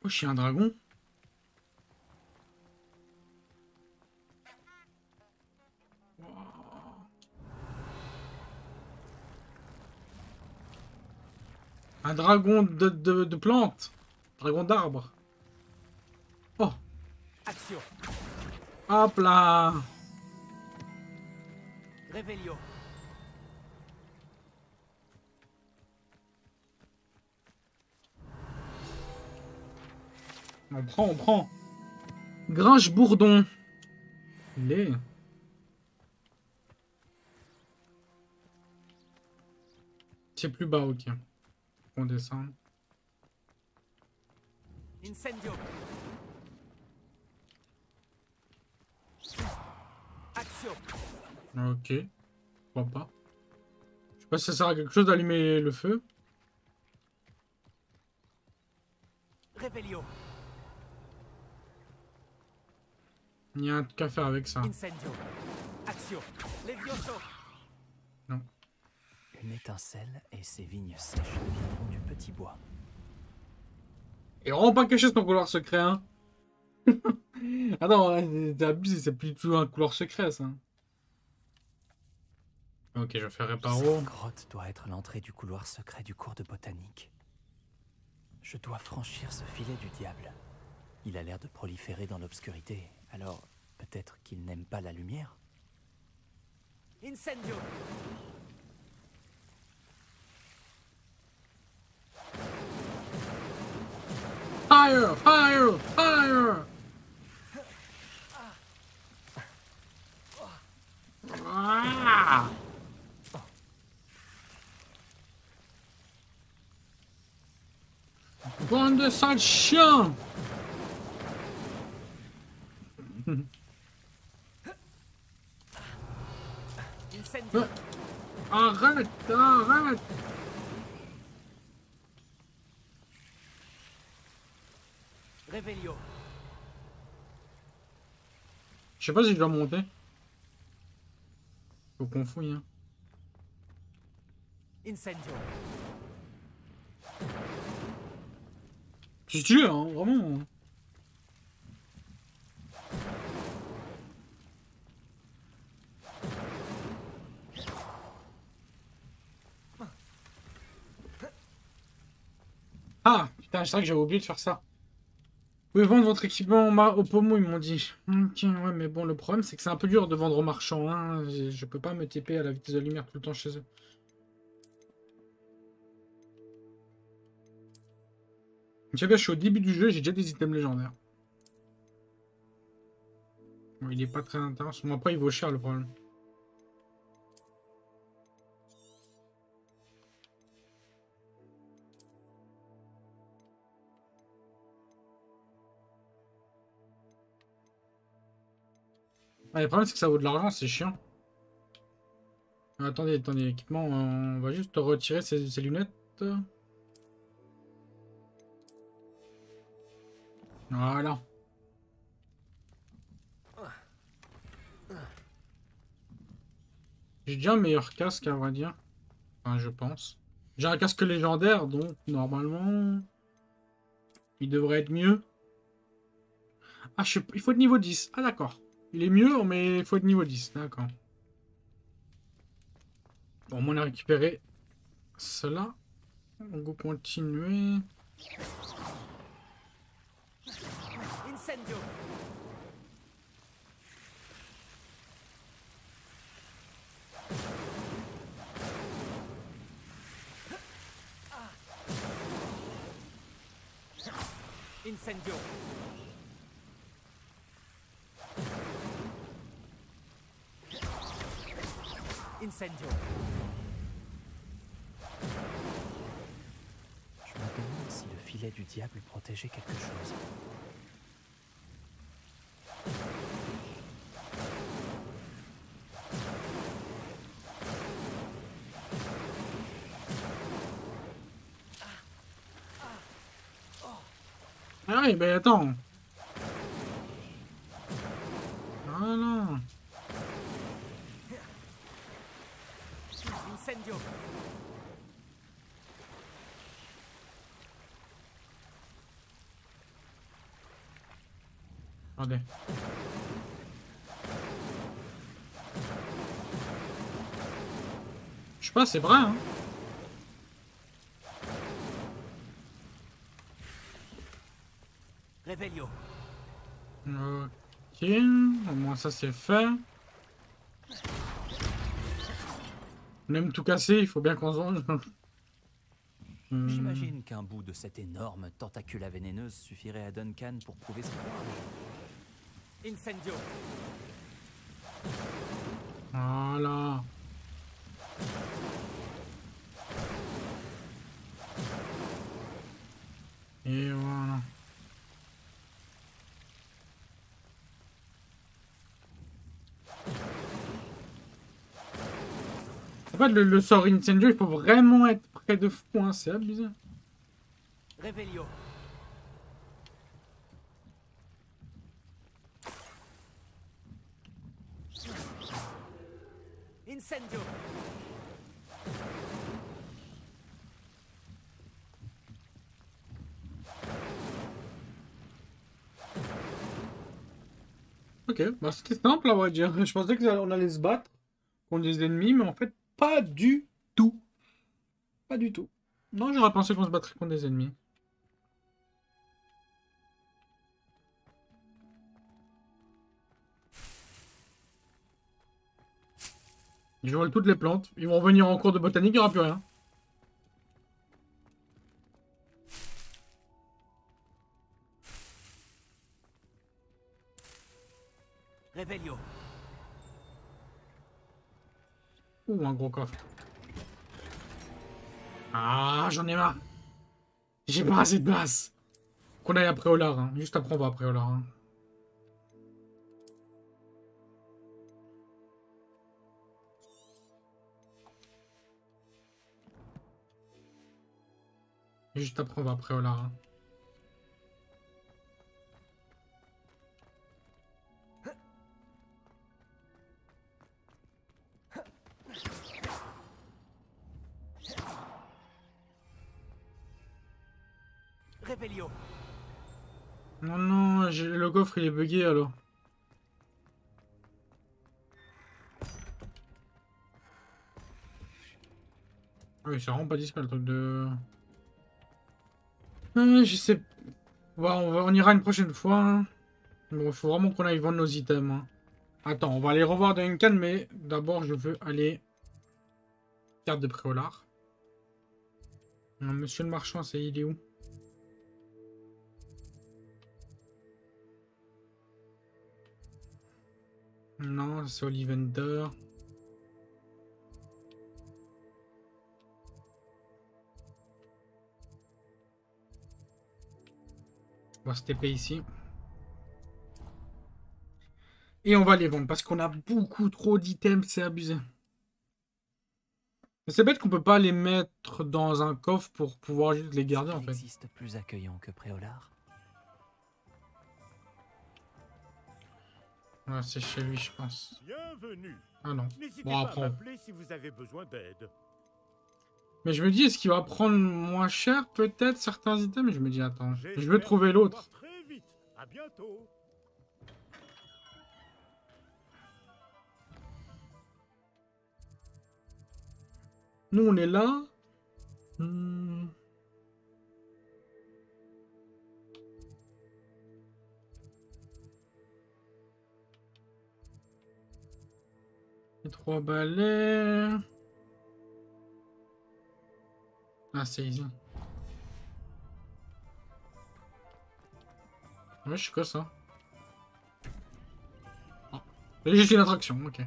Oh, je suis un dragon. Un dragon de plantes. Dragon d'arbre. Oh. Action. Hop là. Réveillon. On prend. Grinche-bourdon. Les. C'est plus bas, ok. On descend. Incendio. Action. Ok. Pourquoi pas. Je sais pas si ça sert à quelque chose d'allumer le feu. Réveillon. Il y a un truc à faire avec ça. Incendio. Action. Levioso. Non. Une étincelle et ces vignes sèches deviendront du petit bois. Et vraiment pas caché son couloir secret, hein. Attends, t'es abusé, c'est plus du tout un couloir secret, ça. Ok, je vais faire réparo. Cette grotte doit être l'entrée du couloir secret du cours de botanique. Je dois franchir ce filet du diable. Il a l'air de proliférer dans l'obscurité, alors peut-être qu'il n'aime pas la lumière. Incendio. Fire! Fire! Fire! Ah! Bande de sales chiens! Incendio. Arrête! Arrête! Revelio. Je sais pas si je dois monter. Faut qu'on fouille, hein. Incendio. C'est stylé, hein, vraiment. Ah, putain, c'est vrai que j'avais oublié de faire ça. Vous pouvez vendre votre équipement au pommeau, ils m'ont dit. Ok, ouais, mais bon, le problème, c'est que c'est un peu dur de vendre aux marchands, hein. Je peux pas me TP à la vitesse de la lumière tout le temps chez eux. Je suis au début du jeu, j'ai déjà des items légendaires. Bon, il est pas très intéressant. Bon, après, il vaut cher, le problème. Ah, le problème, c'est que ça vaut de l'argent, c'est chiant. Ah, attendez, équipement, on va juste retirer ces lunettes. Voilà. J'ai déjà un meilleur casque, à vrai dire. Enfin, je pense. J'ai un casque légendaire, donc normalement, il devrait être mieux. Ah, il faut être niveau 10. Ah, d'accord. Il est mieux, mais il faut être niveau 10. D'accord. Bon, on a récupéré cela. On va continuer. Incendio. Incendio. Incendio. Je me demande si le filet du diable protégeait quelque chose. Ah oui, ben attends. Voilà. Incendio. Attendez. Je sais pas, c'est vrai, hein. Revelio. Ok, au moins ça c'est fait. On aime tout casser, il faut bien qu'on se range. J'imagine qu'un bout de cette énorme tentacula vénéneuse suffirait à Duncan pour prouver son courage. Incendio. Voilà. Et voilà. En fait, le sort Incendio, il faut vraiment être près de fou, hein, c'est abusé. Revelio. Incendio. Ok, bah c'était simple à vrai dire. Je pensais qu'on allait se battre contre des ennemis, mais en fait, pas du tout. Pas du tout. Non, j'aurais pensé qu'on se battrait contre des ennemis. Ils volent toutes les plantes. Ils vont revenir en cours de botanique, il n'y aura plus rien. Revelio. Ouh, un gros coffre. Ah, j'en ai marre. J'ai pas assez de place. Qu'on aille après Olar. Hein. Juste après, on va après Olar. Hein. Juste après, on va après Olar. Hein. Revelio. Non, non, le coffre il est bugué alors. Oui, c'est vraiment pas discret le truc de... je sais... Ouais, on ira une prochaine fois. Hein. Bon, il faut vraiment qu'on aille vendre nos items. Hein. Attends, on va aller revoir Duncan, mais d'abord je veux aller... Carte de Préolard. Monsieur le marchand, il est où? Non, c'est Ollivander. On va se TP ici. Et on va les vendre parce qu'on a beaucoup trop d'items, c'est abusé. C'est bête qu'on peut pas les mettre dans un coffre pour pouvoir juste les garder en fait. Existe plus accueillant que Préolard. Ouais, c'est chez lui, je pense. Bienvenue. Ah non. N'hésitez Bon, pas après. à m'appeler si vous avez besoin d'aide. Mais je me dis, est-ce qu'il va prendre moins cher peut-être certains items? Mais je me dis, attends, je vais trouver l'autre. Très vite. À bientôt. Nous, on est là. Les 3 balais. Ah, c'est easy. Ouais, je suis quoi ça? Oh. C'est juste une attraction, ok.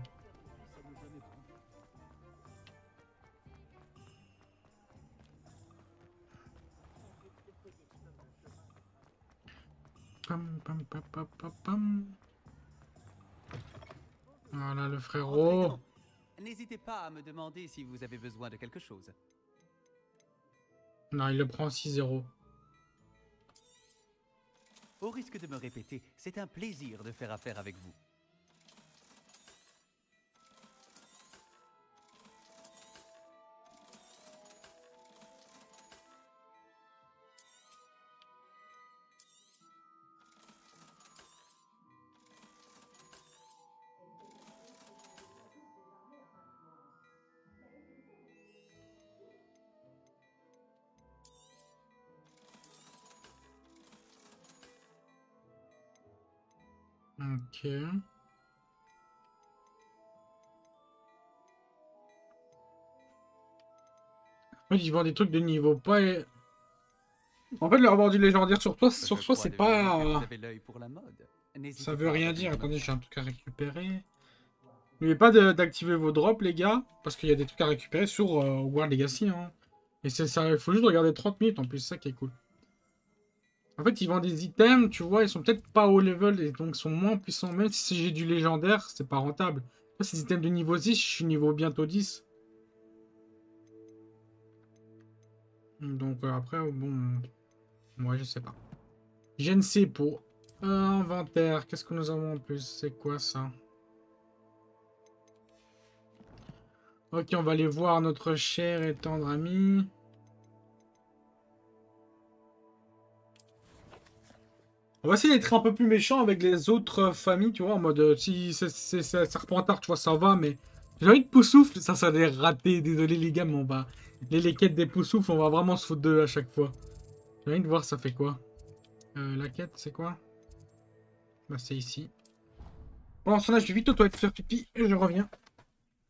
Pam, pam, pam, pam, pam, pam. Voilà le frérot. N'hésitez pas à me demander si vous avez besoin de quelque chose. Non, il le prend 6-0. Au risque de me répéter, c'est un plaisir de faire affaire avec vous. Ok. En fait, ils vendent des trucs de niveau pas... En fait, leur avoir du légendaire sur toi, c'est pas... Ça veut rien dire. Attendez, j'ai un truc à récupérer. N'oubliez pas d'activer vos drops, les gars, parce qu'il y a des trucs à récupérer sur Hogwarts Legacy. Hein. Et c'est ça, il faut juste regarder 30 minutes en plus, c'est ça qui est cool. En fait, ils vendent des items, tu vois, ils sont peut-être pas haut level et donc sont moins puissants. Même si j'ai du légendaire, c'est pas rentable. Moi, ces items de niveau 6, je suis niveau bientôt 10. Donc après, bon... Moi, je sais pas. Je ne sais pas. Inventaire, qu'est-ce que nous avons en plus? C'est quoi ça? Ok, on va aller voir notre cher et tendre ami. On va essayer d'être un peu plus méchant avec les autres familles, tu vois, en mode si c'est Serpentard, tu vois, ça va, mais j'ai envie de Poussoufle, ça a l'air raté, désolé les gars, mais on va... Les quêtes des Poussoufles, on va vraiment se foutre d'eux à chaque fois. J'ai envie de voir ça fait quoi. La quête, c'est quoi? Bah, c'est ici. Pendant ce temps-là, je vais vite aux toilettes faire pipi et je reviens.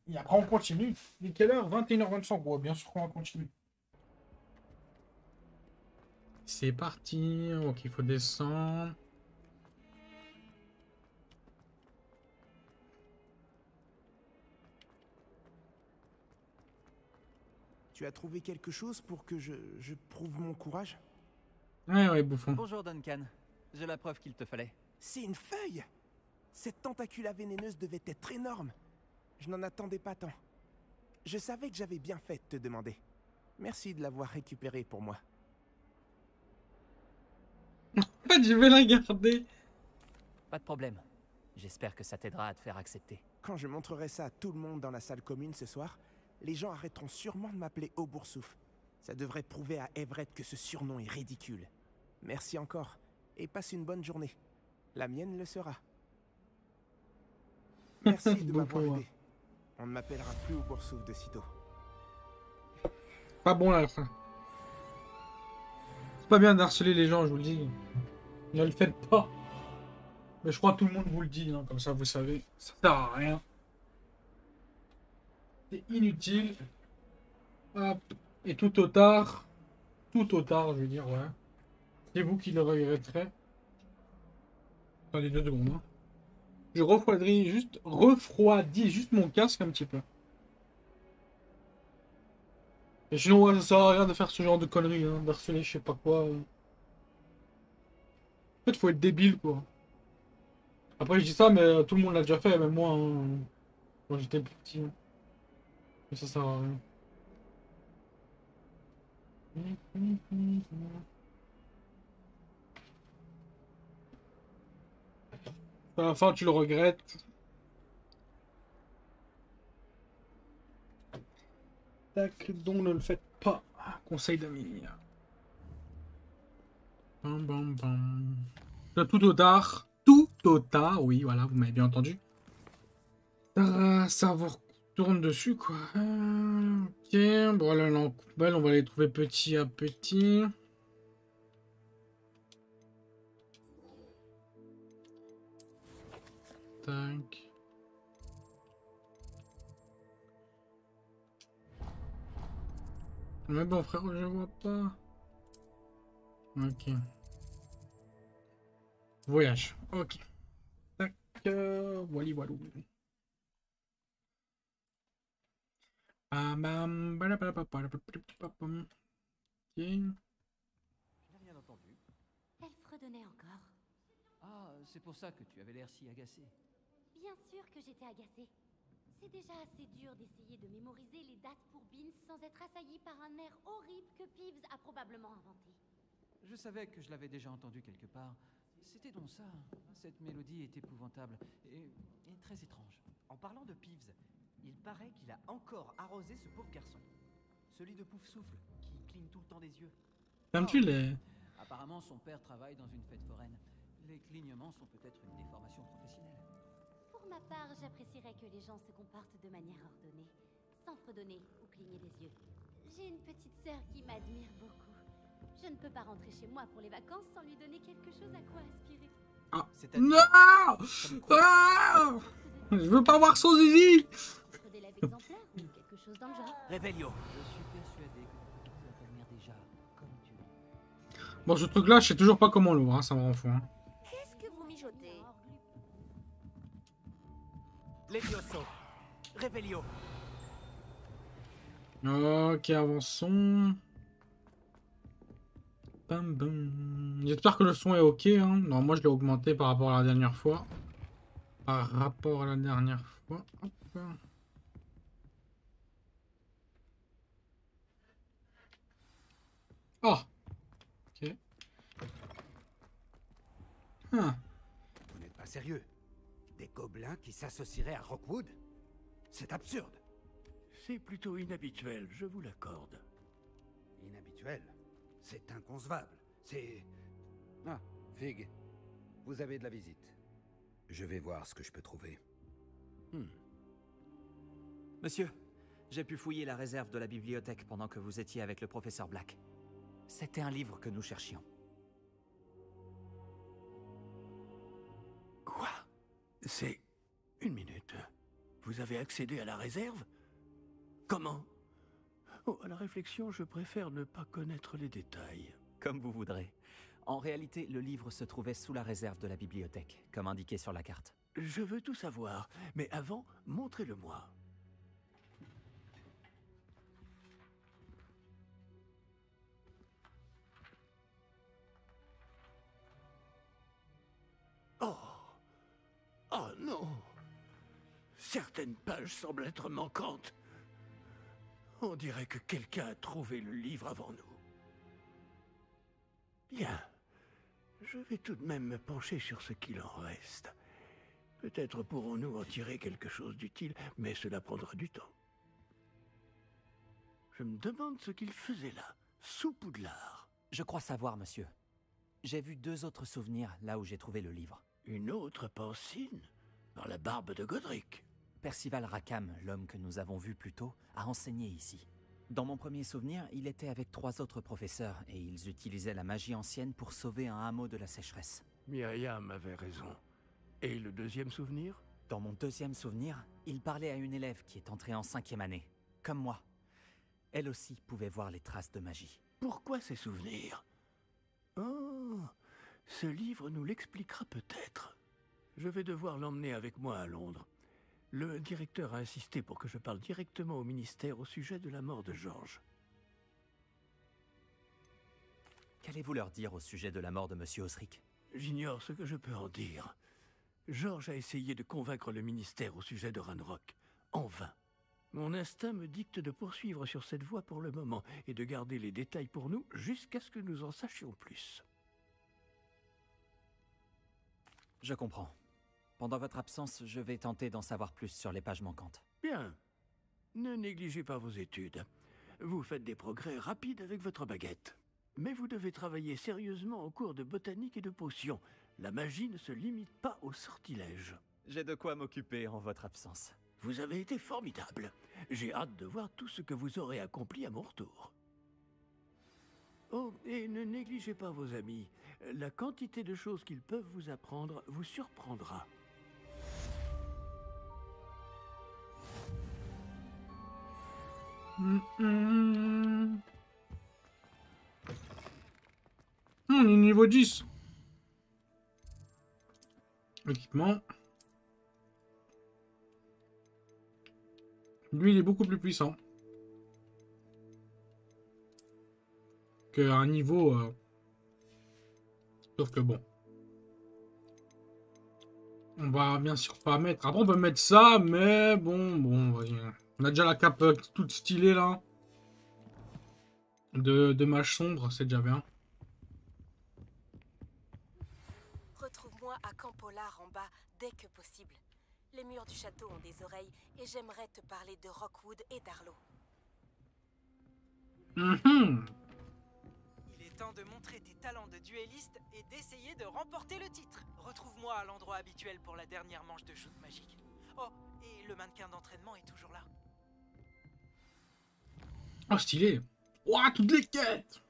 Et après, on continue. Il est quelle heure? 21h25. Bon, bien sûr qu'on va continuer. C'est parti. Ok, il faut descendre. Tu as trouvé quelque chose pour que je prouve mon courage? Ouais, bouffon. Bonjour Duncan. J'ai la preuve qu'il te fallait. C'est une feuille! Cette tentacula vénéneuse devait être énorme. Je n'en attendais pas tant. Je savais que j'avais bien fait de te demander. Merci de l'avoir récupérée pour moi. Je vais la garder. Pas de problème. J'espère que ça t'aidera à te faire accepter. Quand je montrerai ça à tout le monde dans la salle commune ce soir, les gens arrêteront sûrement de m'appeler Auboursouf. Ça devrait prouver à Everett que ce surnom est ridicule. Merci encore, et passe une bonne journée. La mienne le sera. Merci de m'avoir aidé. On ne m'appellera plus Auboursouf de sitôt. Pas bon là, fin. C'est pas bien d'harceler les gens, je vous le dis. Ne le faites pas. Mais je crois que tout le monde vous le dit, hein, comme ça vous savez. Ça sert à rien. C'est inutile. Hop. Et tout au tard, je veux dire, ouais. C'est vous qui le regretterez. Attendez 2 secondes. Hein. Je refroidis juste mon casque un petit peu. Et sinon, ouais, ça sert à rien de faire ce genre de conneries, hein, d'harceler je sais pas quoi. En fait, faut être débile, quoi. Après, je dis ça, mais tout le monde l'a déjà fait, même moi, hein, quand j'étais petit. Hein. Mais ça sert à rien. À la fin, tu le regrettes. Tac, donc ne le faites pas. Conseil d'amis. Bam, bam, bam. Tout au tard. Tout au tard, oui, voilà, vous m'avez bien entendu. Ça vous retourne dessus, quoi. Ok, bon, là, la poubelle, on va les trouver petit à petit. Tac. Mais bon, frère, je vois pas. Ok. Voyage. Ok. Tac. Wally walou. Ok. Je n'ai rien entendu. Elle fredonnait encore. Ah, c'est pour ça que tu avais l'air si agacé. Bien sûr que j'étais agacée. C'est déjà assez dur d'essayer de mémoriser les dates pour Beans sans être assailli par un air horrible que Peeves a probablement inventé. Je savais que je l'avais déjà entendu quelque part. C'était donc ça. Cette mélodie est épouvantable et très étrange. En parlant de Peeves, il paraît qu'il a encore arrosé ce pauvre garçon. Celui de Poufsouffle, qui cligne tout le temps des yeux. T'aimes-tu les... Apparemment, son père travaille dans une fête foraine. Les clignements sont peut-être une déformation professionnelle. Pour ma part, j'apprécierais que les gens se comportent de manière ordonnée, sans fredonner ou cligner des yeux. J'ai une petite sœur qui m'admire beaucoup. Je ne peux pas rentrer chez moi pour les vacances sans lui donner quelque chose à quoi aspirer. Ah. Non ah. Je veux pas voir son zizi. D'élève exemplaire ou quelque chose dans le genre. Réveillon. Je suis persuadé que tu peux t'admire déjà comme tu es. Bon, ce truc-là, je sais toujours pas comment l'ouvrir, hein, ça me rend fou. Hein. Qu'est-ce que vous mijotez? Levioso. Réveillon. Ok, avançons. Bam, bam. J'espère que le son est ok. Hein. Non, moi je l'ai augmenté par rapport à la dernière fois. Par rapport à la dernière fois. Hop. Oh. Ok. Ah. Vous n'êtes pas sérieux? Des gobelins qui s'associeraient à Rockwood? C'est absurde. C'est plutôt inhabituel, je vous l'accorde. Inhabituel? C'est inconcevable. C'est... Ah, Fig, vous avez de la visite. Je vais voir ce que je peux trouver. Monsieur, j'ai pu fouiller la réserve de la bibliothèque pendant que vous étiez avec le professeur Black. C'était un livre que nous cherchions. Quoi? C'est... Une minute. Vous avez accédé à la réserve? Comment? Oh, à la réflexion, je préfère ne pas connaître les détails. Comme vous voudrez. En réalité, le livre se trouvait sous la réserve de la bibliothèque, comme indiqué sur la carte. Je veux tout savoir, mais avant, montrez-le-moi. Oh! Oh non! Certaines pages semblent être manquantes. On dirait que quelqu'un a trouvé le livre avant nous. Bien. Je vais tout de même me pencher sur ce qu'il en reste. Peut-être pourrons-nous en tirer quelque chose d'utile, mais cela prendra du temps. Je me demande ce qu'il faisait là, sous Poudlard. Je crois savoir, monsieur. J'ai vu 2 autres souvenirs là où j'ai trouvé le livre. Une autre Pancine? Dans la barbe de Godric? Percival Rackham, l'homme que nous avons vu plus tôt, a enseigné ici. Dans mon premier souvenir, il était avec 3 autres professeurs et ils utilisaient la magie ancienne pour sauver un hameau de la sécheresse. Myriam avait raison. Et le deuxième souvenir? Dans mon deuxième souvenir, il parlait à une élève qui est entrée en 5e année, comme moi. Elle aussi pouvait voir les traces de magie. Pourquoi ces souvenirs? Oh, ce livre nous l'expliquera peut-être. Je vais devoir l'emmener avec moi à Londres. Le directeur a insisté pour que je parle directement au ministère au sujet de la mort de Georges. Qu'allez-vous leur dire au sujet de la mort de Monsieur Osric? J'ignore ce que je peux en dire. Georges a essayé de convaincre le ministère au sujet de Ranrock. En vain. Mon instinct me dicte de poursuivre sur cette voie pour le moment et de garder les détails pour nous jusqu'à ce que nous en sachions plus. Je comprends. Pendant votre absence, je vais tenter d'en savoir plus sur les pages manquantes. Bien. Ne négligez pas vos études. Vous faites des progrès rapides avec votre baguette. Mais vous devez travailler sérieusement au cours de botanique et de potions. La magie ne se limite pas au sortilège. J'ai de quoi m'occuper en votre absence. Vous avez été formidable. J'ai hâte de voir tout ce que vous aurez accompli à mon retour. Oh, et ne négligez pas vos amis. La quantité de choses qu'ils peuvent vous apprendre vous surprendra. On est niveau 10. Équipement. Lui, il est beaucoup plus puissant. Qu'un niveau... Sauf que bon. On va bien sûr pas mettre... Après, on peut mettre ça, mais bon, voyez. On a déjà la cape toute stylée, là. De mage sombre, c'est déjà bien. Retrouve-moi à Camp Pollard en bas, dès que possible. Les murs du château ont des oreilles, et j'aimerais te parler de Rockwood et d'Arlo. Il est temps de montrer tes talents de duelliste et d'essayer de remporter le titre. Retrouve-moi à l'endroit habituel pour la dernière manche de shoot magique. Oh, et le mannequin d'entraînement est toujours là. Oh, stylé. Ouah, toutes les quêtes.